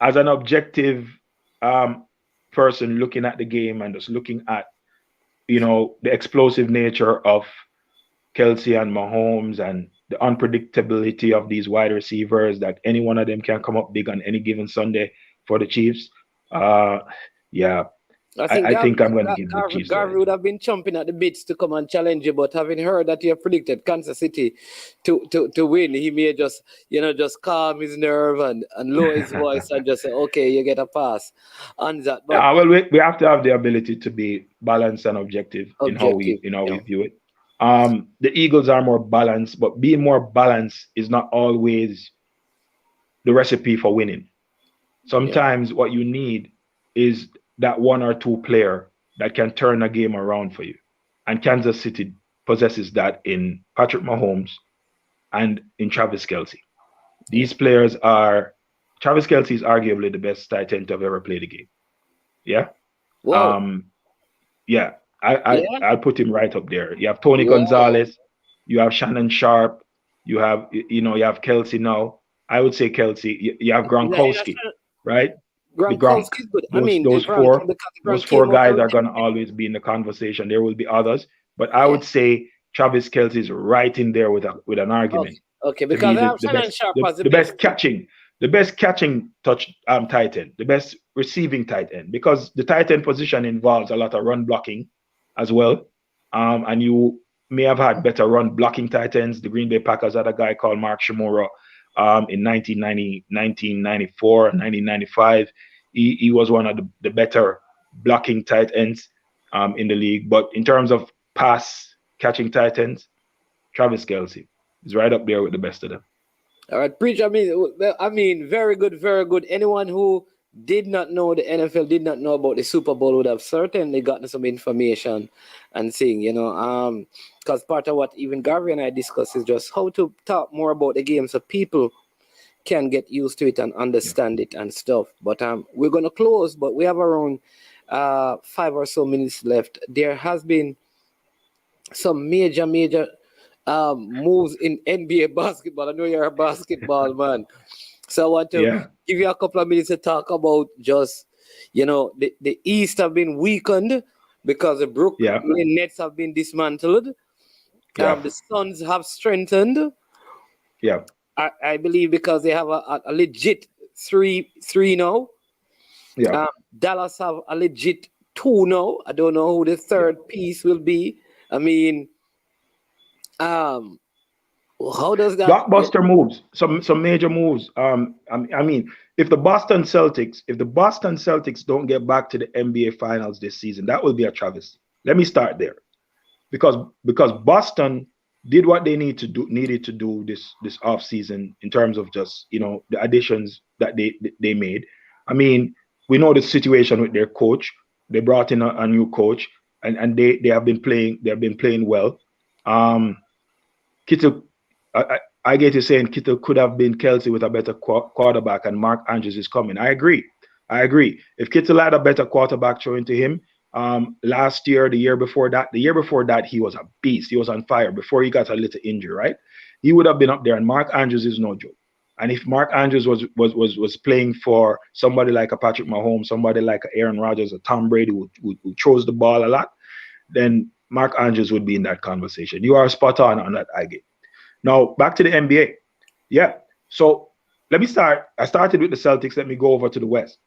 as an objective person looking at the game and just looking at, you know, the explosive nature of Kelsey and Mahomes and the unpredictability of these wide receivers, that any one of them can come up big on any given Sunday for the Chiefs. I think I'm going to give the Chiefs. Garvey would have been chomping at the bits to come and challenge you, but having heard that you have predicted Kansas City to win, he may just calm his nerve and lower his voice and just say, okay, you get a pass on that. But, well, we have to have the ability to be balanced and objective in how we view it. The Eagles are more balanced, but being more balanced is not always the recipe for winning. Sometimes what you need is that one or two player that can turn a game around for you. And Kansas City possesses that in Patrick Mahomes and in Travis Kelsey. These players Travis Kelsey is arguably the best tight end to have ever played the game. Yeah? Whoa. I'll put him right up there. You have Tony Gonzalez, you have Shannon Sharp, you have Kelsey now. I would say Kelsey. You have Gronkowski, right? Gronkowski's good. Those four guys are going to always be in the conversation. There will be others, but I would say Travis Kelsey is right in there with an argument. Okay, because I have Shannon Sharp as the best catching touch tight end, the best receiving tight end, because the tight end position involves a lot of run blocking as well. And you may have had better run blocking tight ends. The Green Bay Packers had a guy called Mark Shimura in 1994, 1995. He was one of the better blocking tight ends in the league. But in terms of pass catching tight ends, Travis Kelsey is right up there with the best of them. All right, preach. I mean, very good, very good. Anyone who did not know the NFL, did not know about the Super Bowl, would have certainly gotten some information and seeing, because part of what even Garvey and I discussed is just how to talk more about the game so people can get used to it and understand it and stuff. But we're gonna close, but we have around 5 or so minutes left. There has been some major moves in NBA basketball. I know you're a basketball man, so I want to Yeah, give you a couple of minutes to talk about just the East have been weakened because the Brooklyn yeah, Nets have been dismantled. yeah, The Suns have strengthened. yeah, I believe because they have a legit three now. yeah, Dallas have a legit two now. I don't know who the yeah. third piece will be. I mean, um, how does that? Blockbuster moves, some major moves. I mean, if the Boston Celtics don't get back to the NBA Finals this season, that will be a travesty. Let me start there because Boston did what they needed to do this off season in terms of just the additions that they made. I mean, we know the situation with their coach. They brought in a new coach, and they have been playing well. Um, Kittle, I get you saying Kittle could have been Kelsey with a better quarterback, and Mark Andrews is coming. I agree. I agree. If Kittle had a better quarterback thrown to him, last year, the year before that, he was a beast. He was on fire before he got a little injury, right? He would have been up there, and Mark Andrews is no joke. And if Mark Andrews was playing for somebody like a Patrick Mahomes, somebody like a Aaron Rodgers, or Tom Brady, who throws the ball a lot, then Mark Andrews would be in that conversation. You are spot on that, I get. Now back to the NBA. Yeah. So let me start. I started with the Celtics. Let me go over to the West.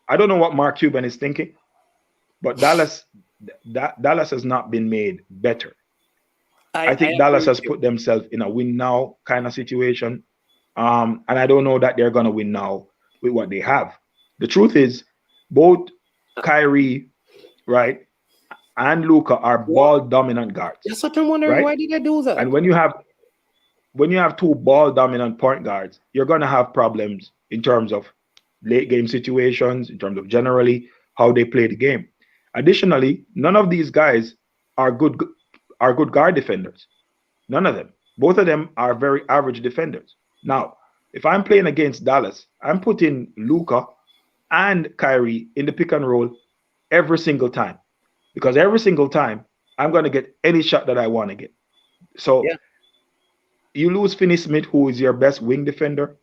I don't know what Mark Cuban is thinking, but Dallas has not been made better. I I think agree Dallas with has you. put themselves in a win now kind of situation. And I don't know that they're gonna win now with what they have. The truth is, both Kyrie, right, and Luca are What? ball dominant guards, That's what I'm wondering. right? Why did they do that? And when you have two ball dominant point guards, you're gonna have problems in terms of late game situations, in terms of generally how they play the game. Additionally, none of these guys are good guard defenders. None of them. Both of them are very average defenders. Now, if I'm playing against Dallas, I'm putting Luca and Kyrie in the pick and roll every single time because every single time I'm going to get any shot that I want to get. So Yeah. you lose Finney Smith, who is your best wing defender.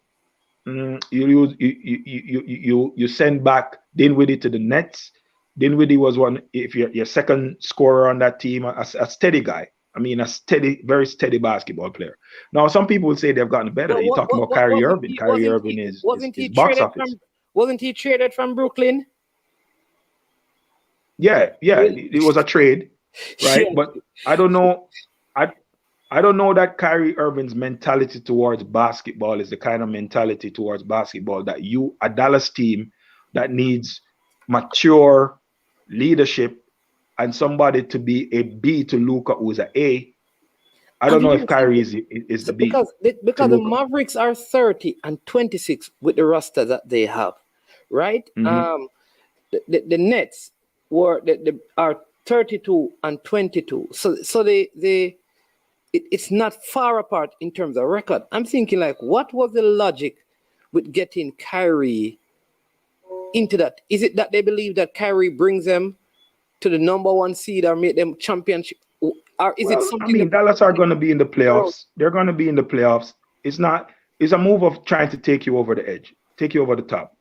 You lose you send back Dinwiddie to the Nets. Dinwiddie was one if you're your second scorer on that team, a steady guy. I mean, a steady, very steady basketball player. Now, some people will say they've gotten better. But You're talking about Kyrie wasn't Irving. he Kyrie Irving is wasn't he box traded office. from Brooklyn? Yeah, yeah, Well, it was a trade, yeah. right? But I don't know. I I don't know that Kyrie Irving's mentality towards basketball is the kind of mentality towards basketball that a Dallas team that needs mature leadership and somebody to be a B to Luca who's an A. I I'm don't know here if Kyrie thinking is the B to because the Luca. Mavericks are 30 and 26 with the roster that they have, right? Hmm. The Nets are 32 and 22, so it's not far apart in terms of record. I'm thinking like, what was the logic with getting Kyrie into that? Is it that they believe that Kyrie brings them to the number one seed or make them championship, or is it Well, I something that mean, Dallas are going to be in the around? playoffs. They're going to be in the playoffs. It's not. It's a move of trying to take you over the edge, take you over the top,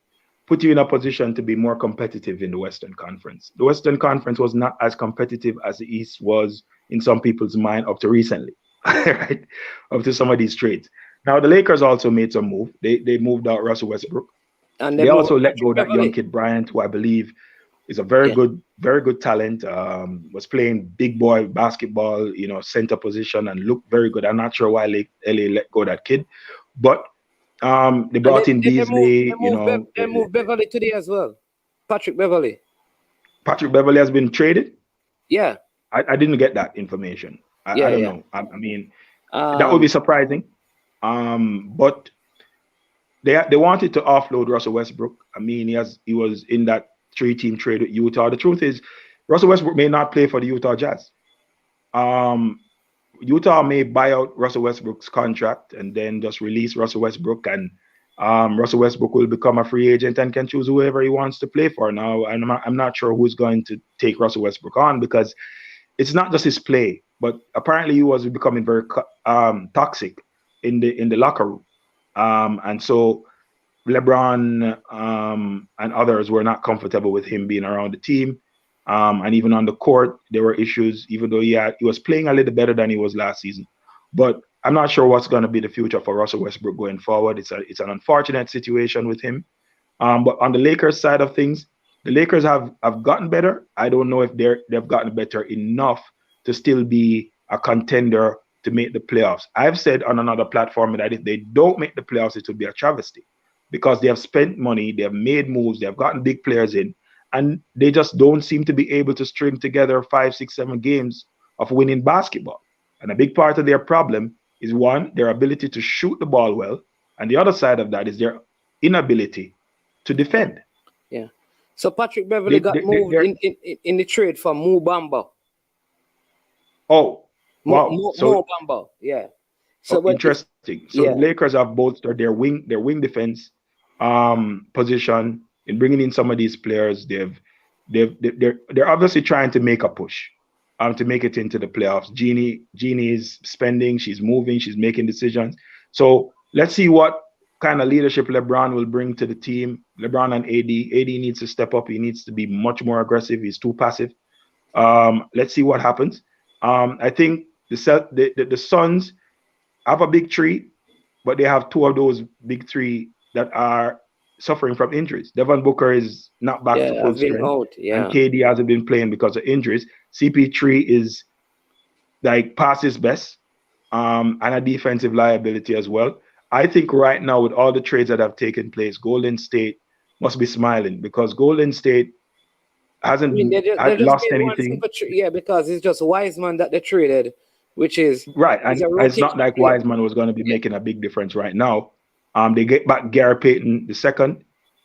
put you in a position to be more competitive in the Western Conference. The Western Conference was not as competitive as the East was in some people's mind up to recently, right? Up to some of these trades. Now the Lakers also made some move. They moved out Russell Westbrook. And they They move also let Patrick go that young Beverly. kid Bryant, who I believe is a Yeah. very good talent. Was playing big boy basketball, center position, and looked very good. I'm not sure why LA let go that kid, but they And brought in Beasley. they move Beverly today as well. Patrick Beverly. Patrick Beverly has been traded. Yeah. I didn't get that information. I Yeah. don't Yeah. know. I mean, that would be Um. surprising. But they wanted to offload Russell Westbrook. I mean, he was in that 3-team trade with Utah. The truth is, Russell Westbrook may not play for the Utah Jazz. Utah may buy out Russell Westbrook's contract and then just release Russell Westbrook, and Russell Westbrook will become a free agent and can choose whoever he wants to play for. Now, I'm not sure who's going to take Russell Westbrook on, because it's not just his play, but apparently he was becoming very toxic in the locker room, and so LeBron and others were not comfortable with him being around the team. And even on the court, there were issues, even though he was playing a little better than he was last season. But I'm not sure what's going to be the future for Russell Westbrook going forward. It's an unfortunate situation with him. But on the Lakers side of things, the Lakers have gotten better. I don't know if they've gotten better enough to still be a contender to make the playoffs. I've said on another platform that if they don't make the playoffs, it will be a travesty, because they have spent money, they have made moves, they have gotten big players in, and they just don't seem to be able to string together 5, 6, 7 games of winning basketball. And a big part of their problem is, one, their ability to shoot the ball well, and the other side of that is their inability to defend. Yeah. So Patrick Beverly got moved in the trade for Mo Bamba. Oh, wow. Mo Bamba, yeah. So interesting. So the Lakers have bolstered their wing defense position in bringing in some of these players. They're obviously trying to make a push to make it into the playoffs. Jeannie is spending, she's moving, she's making decisions. So let's see what kind of leadership LeBron will bring to the team. LeBron and AD. AD needs to step up. He needs to be much more aggressive. He's too passive. Let's see what happens. I think the Suns have a big three, but they have two of those big three that are suffering from injuries. Devin Booker is not back to full strength, and KD hasn't been playing because of injuries. CP3 is like past his best, and a defensive liability as well. I think right now, with all the trades that have taken place, Golden State must be smiling, because Golden State hasn't lost anything. Because it's just Wiseman that they traded, which is right, and it's not like Wiseman was going to be making a big difference right now. They get back Gary Payton II,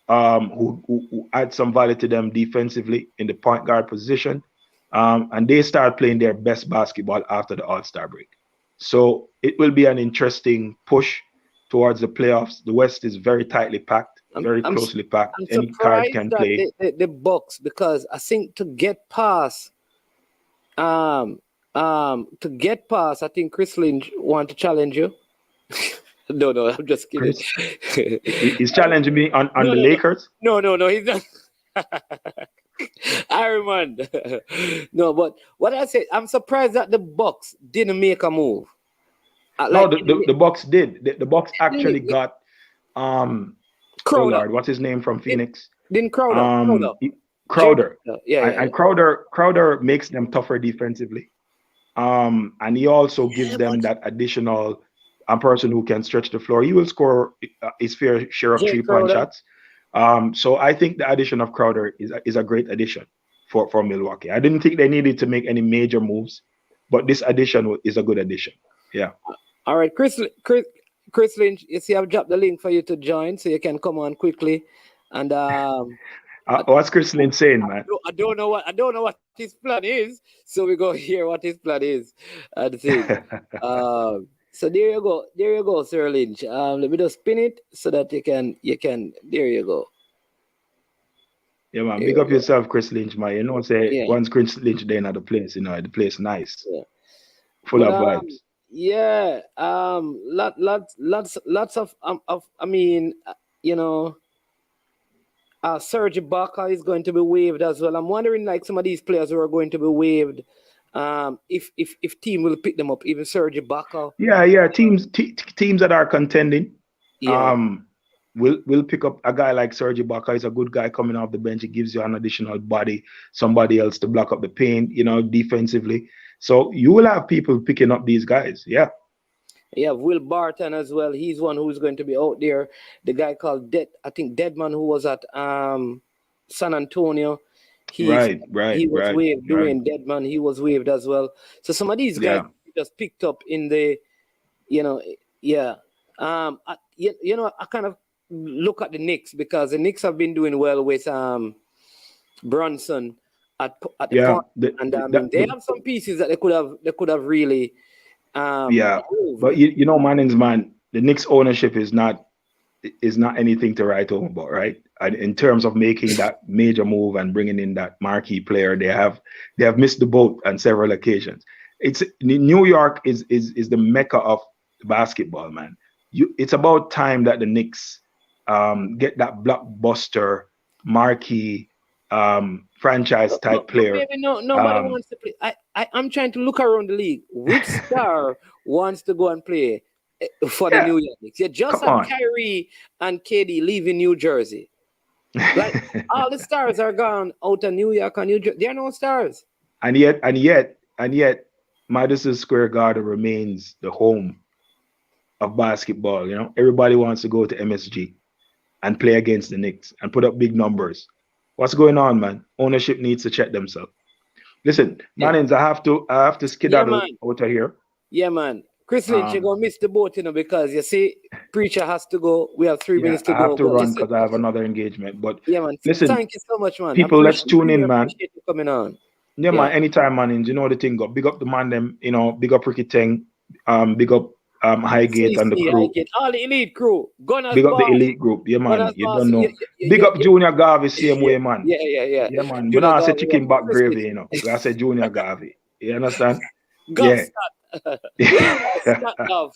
who adds some value to them defensively in the point guard position, and they start playing their best basketball after the All-Star break. So it will be an interesting push towards the playoffs. The West is very tightly packed, very closely packed. I'm Any card can play. The Bucks, because I think to get past, I think Chris Lynch want to challenge you. No, I'm just kidding. He's challenging me on the Lakers. No, he's not. Iron Man. No, but what I said, I'm surprised that the Bucks didn't make a move. The Bucks did. The Bucks actually got Crowder. Oh Lord, what's his name from Phoenix? Didn't Crowder. Crowder. And Crowder makes them tougher defensively. And he also gives them that additional person who can stretch the floor. He will score his fair share of 3-point shots. So I think the addition of Crowder is a great addition for Milwaukee. I didn't think they needed to make any major moves, but this addition is a good addition. Yeah. All right, Chris Lynch, you see, I've dropped the link for you to join, so you can come on quickly. And what's Chris Lynch saying, man? I don't know what his plan is, so we go hear what his plan is. And see. So there you go, Sir Lynch. Let me just spin it so that you can. There you go. Yeah, man. Big up yourself, Chris Lynch, man. You know, once Chris Lynch there at the place, the place nice, full of vibes. Yeah, lots of I mean, Serge Ibaka is going to be waived as well. I'm wondering, like, some of these players who are going to be waived, if team will pick them up, even Serge Ibaka. Yeah, teams that are contending, will pick up a guy like Serge Ibaka. He's a good guy coming off the bench. He gives you an additional body, somebody else to block up the paint, defensively. So you will have people picking up these guys. Yeah. Yeah, Will Barton as well. He's one who's going to be out there. The guy called Deadman, who was at San Antonio. He was waived. Dwayne Deadman, he was waived as well. So some of these guys just picked up in the, You know, I kind of look at the Knicks because the Knicks have been doing well with Brunson at the Yeah, point, and I mean they have some pieces that they could have really yeah. moved But with. you know, Mannings, man, the Knicks ownership is not anything to write home about, right? And in terms of making that major move and bringing in that marquee player, they have missed the boat on several occasions. It's New York is the mecca of basketball, man. It's about time that the Knicks get that blockbuster marquee franchise type But player. maybe nobody Um, wants to play. I'm trying to look around the league. Which star wants to go and play for the yeah, New York Knicks? You just come had on. Kyrie and KD leaving New Jersey. Like all the stars are gone out of New York and New Jersey. There are no stars. And yet, Madison Square Garden remains the home of basketball. You know, everybody wants to go to MSG and play against the Knicks and put up big numbers. What's going on, man? Ownership needs to check themselves. Listen, Yeah, Mannings, I have to yeah, skedaddle man. out of here. Yeah, man. Chris Lynch, you're Um, gonna miss the boat, because you see, preacher has to go. We have 3 minutes yeah, to I have go. to But run listen, because I have another engagement. But yeah, man. listen, Thank you so much, man. I people, let's tune really in, man. appreciate you coming on. Yeah, man. Yeah. Anytime, Mannings. You know the thing. Go big up the man. Them. You know, big up Ricky Teng. Big up Highgate and the CC, I crew. get all the elite crew. Gunners Big up the boss. elite group. Yeah, man. Gunners You boss. don't know. Big up Junior Garvey, same Yeah, way, man. yeah. Yeah, man. When Junior I say Garvey, yeah. chicken back Chris gravy, Lynch. you know, I say Junior Garvey. You understand? Gov Yeah. stat. Stat gov.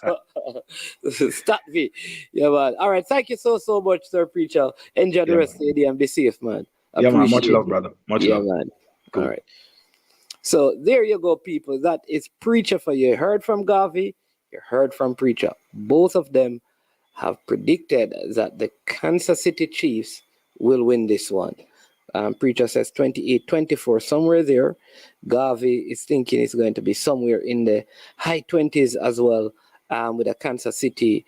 Stat V. Yeah, man. All right. Thank you so much, Sir Preacher. Enjoy the Yeah, rest of man. the day and be safe, man. Yeah, man. Much Appreciate love, it. brother. Much Yeah, love. man. All Cool. right. So there you go, people. That is Preacher for you. You heard from Garvey. You heard from Preacher. Both of them have predicted that the Kansas City Chiefs will win this one. Preacher says 28-24, somewhere there. Garvey is thinking it's going to be somewhere in the high 20s as well, with a Kansas City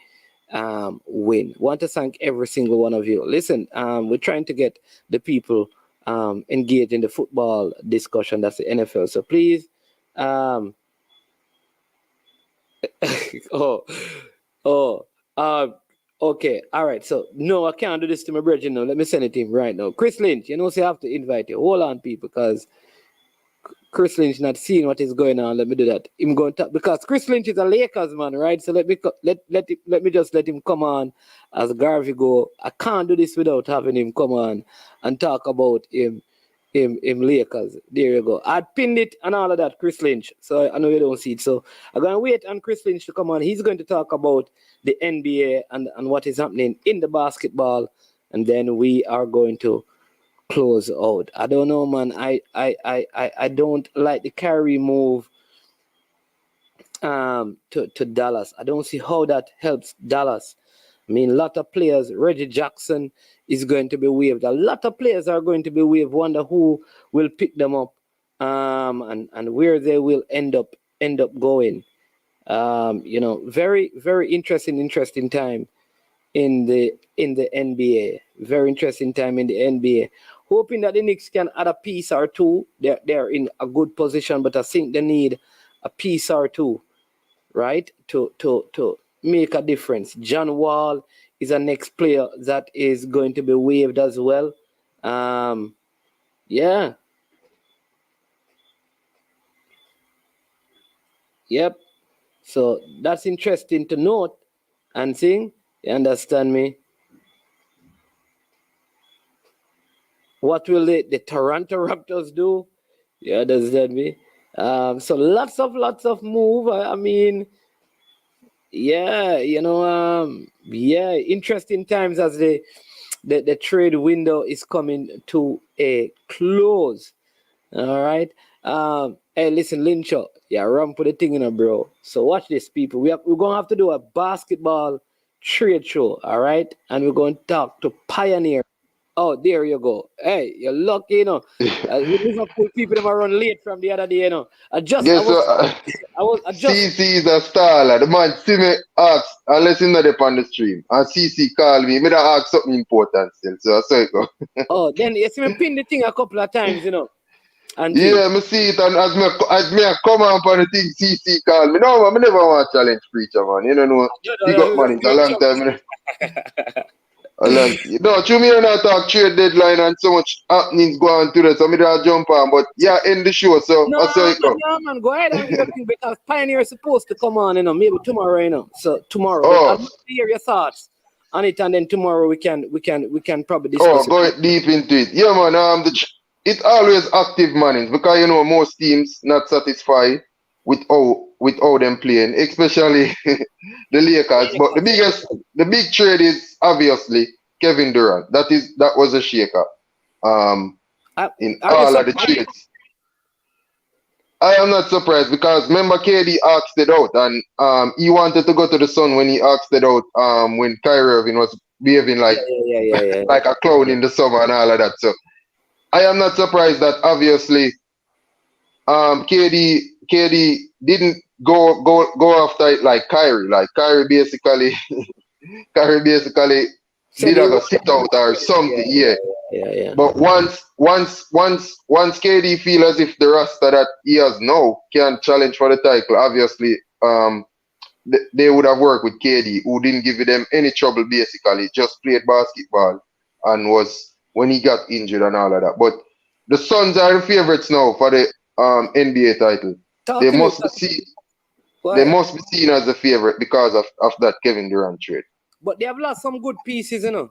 win. Want to thank every single one of you. Listen, we're trying to get the people engaged in the football discussion. That's the NFL. So please, oh, oh, okay, all right. So no, I can't do this to my brother. No, let me send it to him right now. Chris Lynch, so I have to invite you. Hold on, people, because Chris Lynch not seeing what is going on. Let me do that. Him going to, because Chris Lynch is a Lakers man, right? So let me just let him come on as Garvey go. I can't do this without having him come on and talk about him Lakers. There you go. I pinned it and all of that, Chris Lynch. So I know you don't see it. So I'm gonna wait on Chris Lynch to come on. He's going to talk about the NBA and what is happening in the basketball, and then we are going to close out. I don't know, man. I don't like the Kyrie move to Dallas. I don't see how that helps Dallas. I mean, a lot of players. Reggie Jackson is going to be waived. A lot of players are going to be waived. Wonder who will pick them up, and where they will end up going. Very very interesting time in the NBA. Very interesting time in the NBA. Hoping that the Knicks can add a piece or two. They're in a good position, but I think they need a piece or two, right, to make a difference. John Wall is a next player that is going to be waived as well. Yeah. Yep. So that's interesting to note and think. You understand me? What will the Toronto Raptors do? You understand me? So lots of move. I mean, yeah, interesting times as the trade window is coming to a close. All right. Hey, listen, Lyncho. Yeah, run for the thing, bro. So watch this, people. We're gonna have to do a basketball trade show, all right? And we're going to talk to Pioneer. Oh, there you go. Hey, you're lucky, the Liverpool people them are run late from the other day, I Guess was, what? I just. CC is a star. The man see me ask, unless him not up on the stream. And CC call me. Me don't ask something important still. So I saw it go. Oh, then you see me pin the thing a couple of times, And thing. Yeah, me see it, and as me a come on for the thing, CC call me. No, man, me never want challenge preacher, man. You know, big up, man. It's a long time. A long, through me and I talk trade deadline and so much happenings going through that, so me don't jump on. But yeah, end the show, so No, I saw it come. yeah, man, go ahead and give your thing because Pioneer is supposed to come on, maybe tomorrow, So tomorrow, but I'd Oh, love to hear your thoughts on it, and then tomorrow we can probably oh, discuss it. go deep into it. Yeah, man. It's always active mannings because most teams not satisfied with how them playing, especially the Lakers. But the big trade is obviously Kevin Durant. That was a shaker. Um, in Are you all of the surprised? trades. I am not surprised because remember KD asked it out and he wanted to go to the Sun when he asked it out when Kyrie Irving was behaving Yeah. like a clown Yeah. in the summer and all of that. So I am not surprised that obviously KD didn't go after it like Kyrie. Like Kyrie basically Said did he have a was. sit out or something, yeah. Yeah. But once KD feel as if the roster that he has now can challenge for the title, obviously they would have worked with KD, who didn't give them any trouble basically, just played basketball and was when he got injured and all of that. But the Suns are the favorites now for the NBA title. Talk They to me. must be seen Go they ahead. must be seen as the favorite because of that Kevin Durant trade. But they have lost some good pieces. The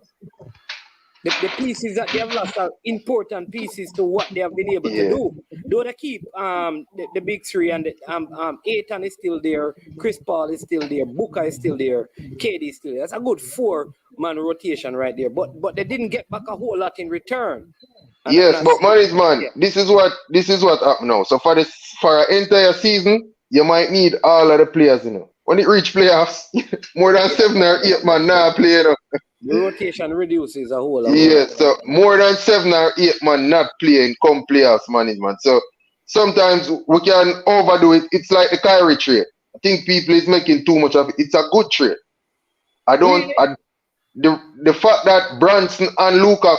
pieces that they have lost are important pieces to what they have been able to Yeah. do. Though they keep the big three and Aiton is still there, Chris Paul is still there, Booker is still there, KD is still there. That's a good 4-man rotation right there. But they didn't get back a whole lot in return. Yes, but man is man. Yeah. This is what happened now. So for an entire season, you might need all of the players, When it reach playoffs, more than 7 or 8 man now play, The rotation reduces a whole lot. Yeah, so more than 7 or 8 man not playing come playoffs management. So sometimes we can overdo it. It's like the Kyrie trade. I think people is making too much of it. It's a good trade. I don't Really? the fact that Branson and Luca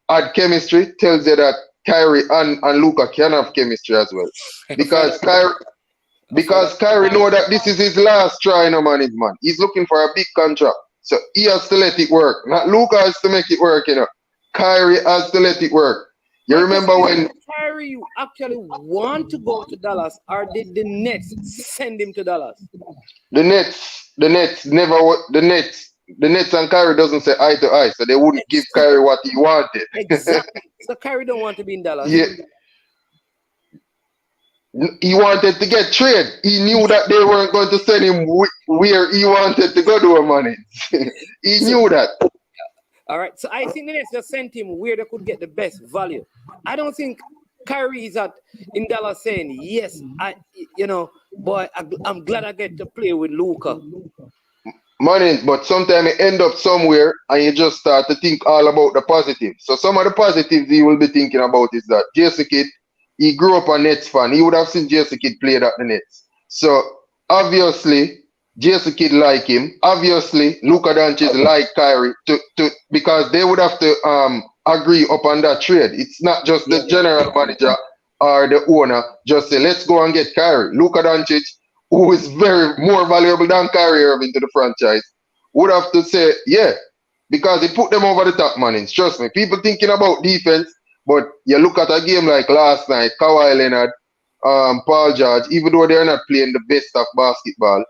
had chemistry tells you that Kyrie and Luca can have chemistry as well. Because Kyrie know that this is his last try in a management. He's looking for a big contract. So he has to let it work. Not Luca has to make it work, Kyrie has to let it work. You remember when Kyrie actually want to go to Dallas, or did the Nets send him to Dallas? the Nets and Kyrie doesn't say eye to eye, so they wouldn't give Kyrie what he wanted. Exactly. So Kyrie don't want to be in Dallas. Yeah. He wanted to get traded. He knew that they weren't going to send him where he wanted to go to a money. He knew that. All right. So I think the Nets just sent him where they could get the best value. I don't think Kyrie is in Dallas saying, yes, I'm glad I get to play with Luca. Money, but sometimes you end up somewhere and you just start to think all about the positives. So some of the positives he will be thinking about is that Jason Kidd, he grew up a Nets fan. He would have seen Jason Kidd play at the Nets. So obviously, Jason Kidd like him. Obviously, Luka Doncic like Kyrie because they would have to agree upon that trade. It's not just the general manager or the owner just say, let's go and get Kyrie. Luka Doncic, who is very more valuable than Kyrie Irving to the franchise, would have to say, yeah, because it put them over the top, man. Trust me. People thinking about defense, but you look at a game like last night, Kawhi Leonard, Paul George, even though they're not playing the best of basketball,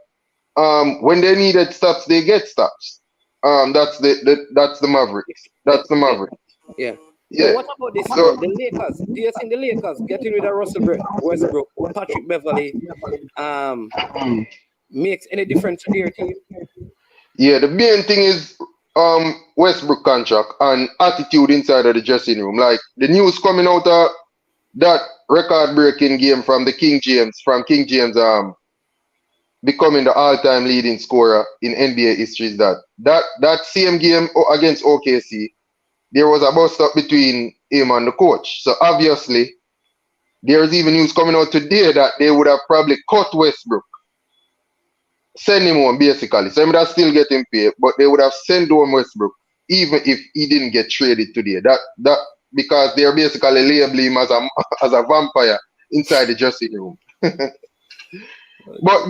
when they needed stops, they get stops. That's the Mavericks. That's the Mavericks. Yeah. Yeah. What about this? So- The Lakers. Do you think the Lakers getting rid of Russell Westbrook, Patrick Beverly, makes any difference to their team? Yeah, the main thing is Westbrook contract and attitude inside of the dressing room. Like the news coming out of that record breaking game from King James becoming the all-time leading scorer in NBA history is that same game against OKC, there was a bust up between him and the coach. So obviously there's even news coming out today that they would have probably cut Westbrook, send him home basically. So he would have still getting paid, but they would have sent home Westbrook even if he didn't get traded today. because they're basically labeling him as a as a vampire inside the dressing room. But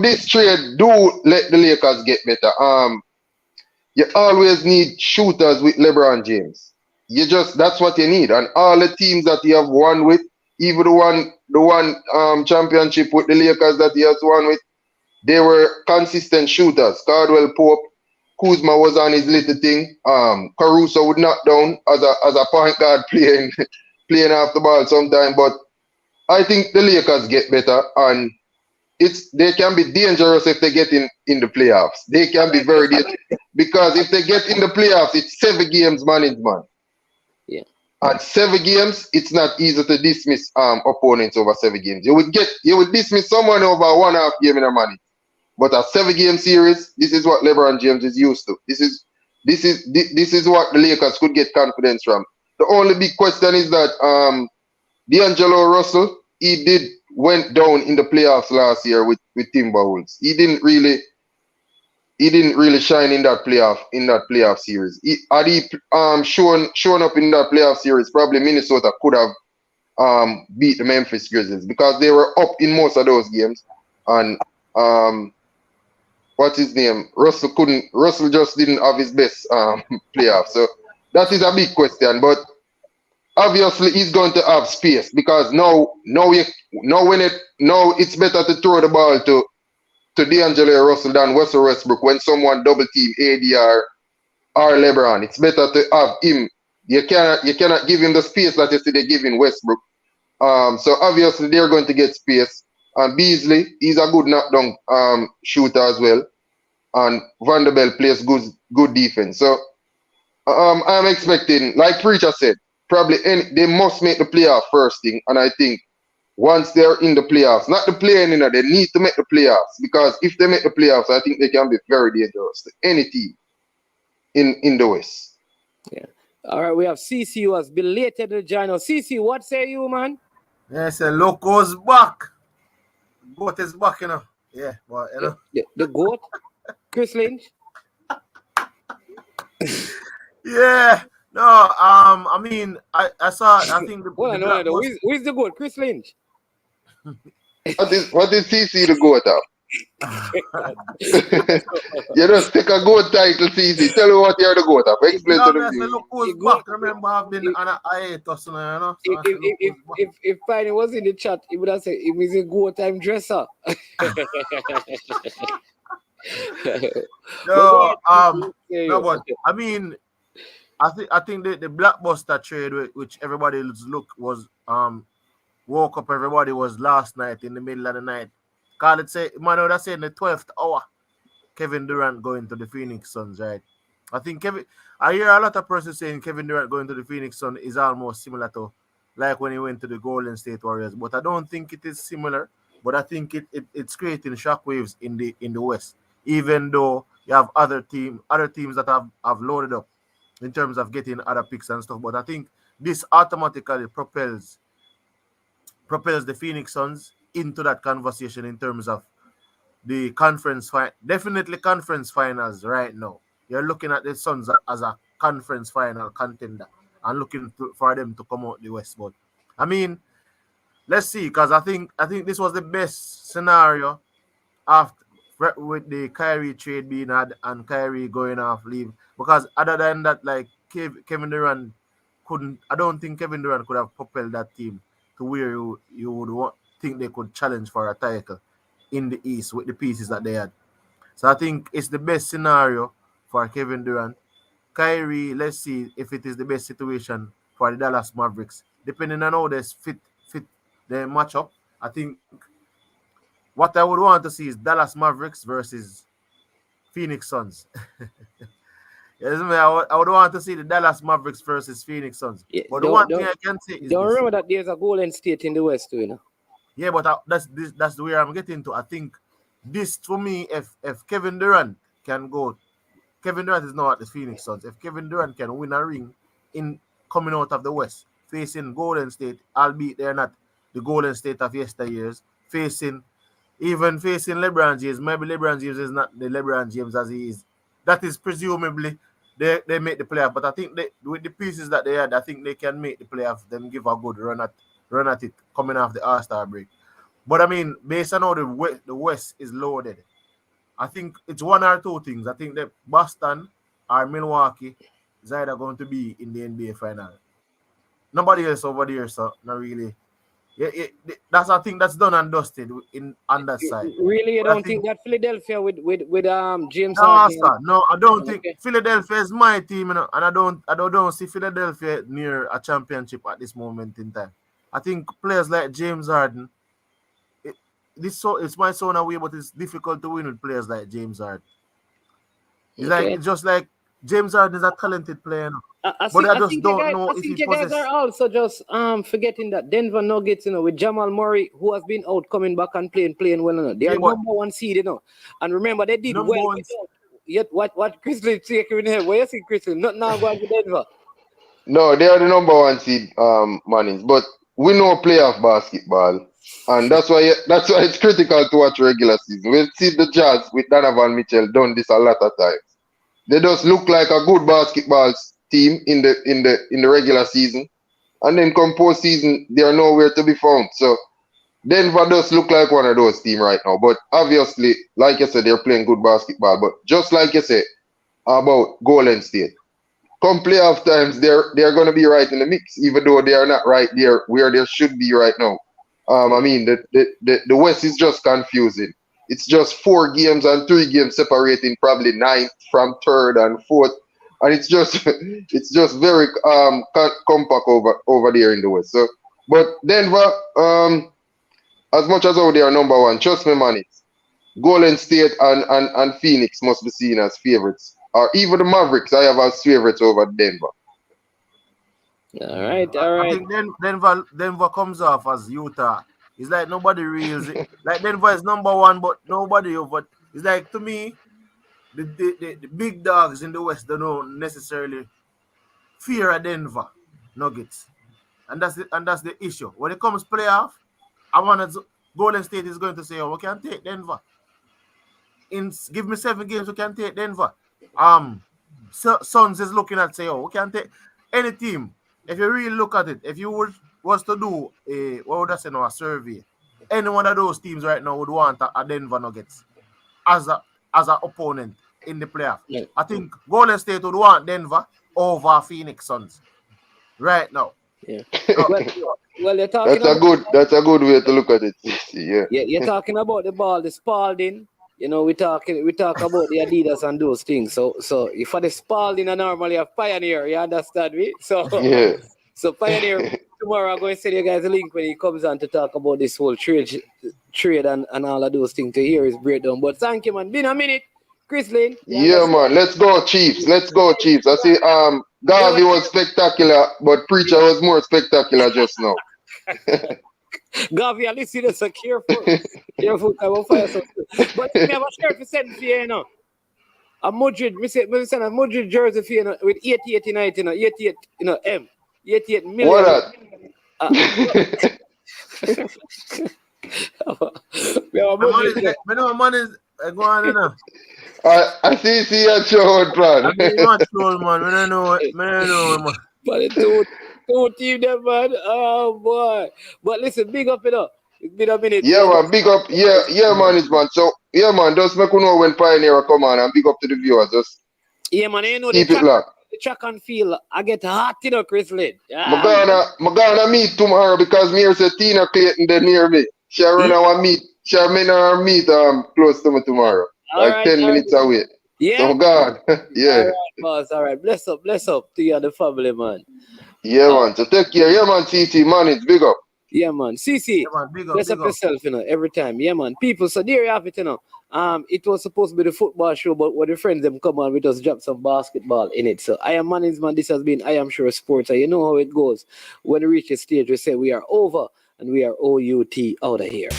this trade do let the Lakers get better. You always need shooters with LeBron James. You just that's what you need. And all the teams that you have won with, even the one championship with the Lakers that he has won with, they were consistent shooters. Caldwell Pope, Kuzma was on his little thing. Caruso would knock down as a point guard playing playing off the ball sometime. But I think the Lakers get better, and they can be dangerous if they get in the playoffs. They can be very dangerous because if they get in the playoffs, it's 7 games management. Yeah. And 7 games, it's not easy to dismiss opponents over 7 games. You would dismiss someone over 1.5 game in a manage. But a 7-game series, this is what LeBron James is used to. This is what the Lakers could get confidence from. The only big question is that D'Angelo Russell, he went down in the playoffs last year with Timberwolves. He didn't really shine in that playoff series. Had he shown up in that playoff series, probably Minnesota could have beat the Memphis Grizzlies because they were up in most of those games. And what's his name? Russell just didn't have his best playoff. So that is a big question. But obviously he's going to have space because now it's better to throw the ball to D'Angelo Russell than Russell Westbrook when someone double team AD or LeBron. It's better to have him. You cannot give him the space that you see they give in Westbrook. So obviously they're going to get space. And Beasley, he's a good knockdown shooter as well. And Vanderbilt plays good defense. So I'm expecting, like Preacher said, probably they must make the playoff first thing. And I think once they're in the playoffs, not the play-in, they need to make the playoffs. Because if they make the playoffs, I think they can be very dangerous to any team in the West. Yeah. All right, we have CC who has belated to join us. CC, what say you, man? Yes, Loco's back. Goat is back, Yeah, but The GOAT? Chris Lynch? Yeah. No, I mean, I think the who is the GOAT? Chris Lynch? What is CC the GOAT of? You just take a GOAT title, CC. Tell me what you're the GOAT of. Explain to the view. Look who's back. Remember, I've been on a hiatus, So if Piney was in the chat, he would have said he was a GOAT time dresser. No, but I mean, I think the blockbuster trade which everybody was woke up, everybody was last night in the middle of the night. Call it say, man, that's in the 12th hour. Kevin Durant going to the Phoenix Suns, right? I hear a lot of persons saying Kevin Durant going to the Phoenix Suns is almost similar to like when he went to the Golden State Warriors, but I don't think it is similar. But I think it's creating shockwaves in the West, even though you have other teams that have loaded up in terms of getting other picks and stuff. But I think this automatically propels the Phoenix Suns into that conversation in terms of the definitely conference finals right now. You're looking at the Suns as a conference final contender and looking for them to come out the West. But I mean, let's see, because I think this was the best scenario after with the Kyrie trade being had and Kyrie going off leave. Because other than that, like Kevin Durant I don't think Kevin Durant could have propelled that team to where you would think they could challenge for a title in the East with the pieces that they had. So I think it's the best scenario for Kevin Durant. Kyrie, let's see if it is the best situation for the Dallas Mavericks. Depending on how they fit the matchup, I think what I would want to see is Dallas Mavericks versus Phoenix Suns. I would want to see the Dallas Mavericks versus Phoenix Suns. Yeah, but the one thing I can say is remember that there's a Golden State in the West too, Yeah, but that's the way I'm getting to. I think this, for me, if Kevin Durant can go, Kevin Durant is now at the Phoenix Suns. If Kevin Durant can win a ring in coming out of the West, facing Golden State, albeit they're not the Golden State of yesteryears, facing LeBron James. Maybe LeBron James is not the LeBron James as he is. That is presumably they make the playoff. But I think with the pieces that they had, I think they can make the playoff. Them give a good run at it coming off the All-Star break. But I mean, based on how the West is loaded, I think it's one or two things. I think that Boston or Milwaukee is either going to be in the NBA final. Nobody else over there, so not really. That's I think that's done and dusted on that side. Really, you don't think that Philadelphia with James No, Harden? sir. No, I don't think Philadelphia is my team, you know, and I don't see Philadelphia near a championship at this moment in time. I think players like James Harden, it's my son away, but it's difficult to win with players like James Harden. It's just like James Harden is a talented player, I don't know if he possesses. Guys are also just forgetting that Denver Nuggets, you know, with Jamal Murray, who has been out coming back and playing well, you know. They are number one seed, you know. And remember, they did well without. Yet what Crystal is taking in here? Where you see Crystal? Not now going to Denver. No, they are the number one seed, Mannings. But we know playoff basketball, and that's why it's critical to watch regular season. We've seen the Jazz with Donovan Mitchell done this a lot of times. They just look like a good basketball team in the regular season, and then come postseason, they are nowhere to be found. So Denver does look like one of those teams right now. But obviously, like you said, they're playing good basketball. But just like you said about Golden State, come playoff times, they're going to be right in the mix, even though they are not right there where they should be right now. I mean, the West is just confusing. It's just 4 games and 3 games separating probably 9th from 3rd and 4th, and it's just very compact over there in the West. So, but Denver, as much as how they are number one, trust me, man, it's Golden State and Phoenix must be seen as favorites, or even the Mavericks I have as favorites over Denver. All right. I think Denver comes off as Utah. It's like nobody reels it. Like Denver is number one, but nobody over. It's like, to me, the big dogs in the West don't necessarily fear a Denver Nuggets, and that's the issue. When it comes playoff, Golden State is going to say, "Oh, we can take Denver. Give me 7 games, we can take Denver." Suns is looking at say, "Oh, we can take any team." If you really look at it, if you was to do a survey, any one of those teams right now would want a Denver Nuggets as an opponent in the playoff. Yeah. I think Golden State would want Denver over Phoenix Suns right now. Yeah. Well, you're talking that's a good way to look at it. Yeah. You're talking about the ball, the Spalding. You know, we talk about the Adidas and those things. So if for the Spalding, I normally have Pioneer. You understand me? So yeah. So Pioneer, tomorrow I'm going to send you guys a link when he comes on to talk about this whole trade and all of those things to hear his breakdown. But thank you, man. Been a minute. Chris Lane. Yeah, man. Let's go, Chiefs. I see Garvey was spectacular, but Preacher was more spectacular just now. Garvey, I listen to so careful. Careful, I will fire something. But I have a shirt to send for you, you know. A Madrid, we send a Madrid jersey for you, know, with 88 tonight, you know, 88, you know, 88 million. What Man is go on, you know. I see a troll, man. I mean, not troll, man. I don't know, man. But it's two team there, man. Oh boy. But listen, big up, you know. It's been a minute. Yeah, man, big up. Yeah, man. So, yeah, man, just make you know when Pioneer come on and big up to the viewers. Just man, you know keep it locked. The track and field, I get hot, you know, Chris Lynn. I'm gonna meet tomorrow because me say Tina Clayton there near me. She run our meet. She meet close to me tomorrow. All like right, 10 minutes away. Yeah. So God. Yeah. All right, boss. All right. Bless up to you and the family, man. Yeah, man. So take care. Yeah, man, CC, man, it's big up. Yeah, man. CC, bless up yourself, you know, every time. Yeah, man. People, so there you have it, you know. It was supposed to be the football show, but when the friends them come on, we just drop some basketball in it. So I am management. This has been I Am Sure Sports. And you know how it goes. When we reach the stage, we say we are over and we are OUT out of here.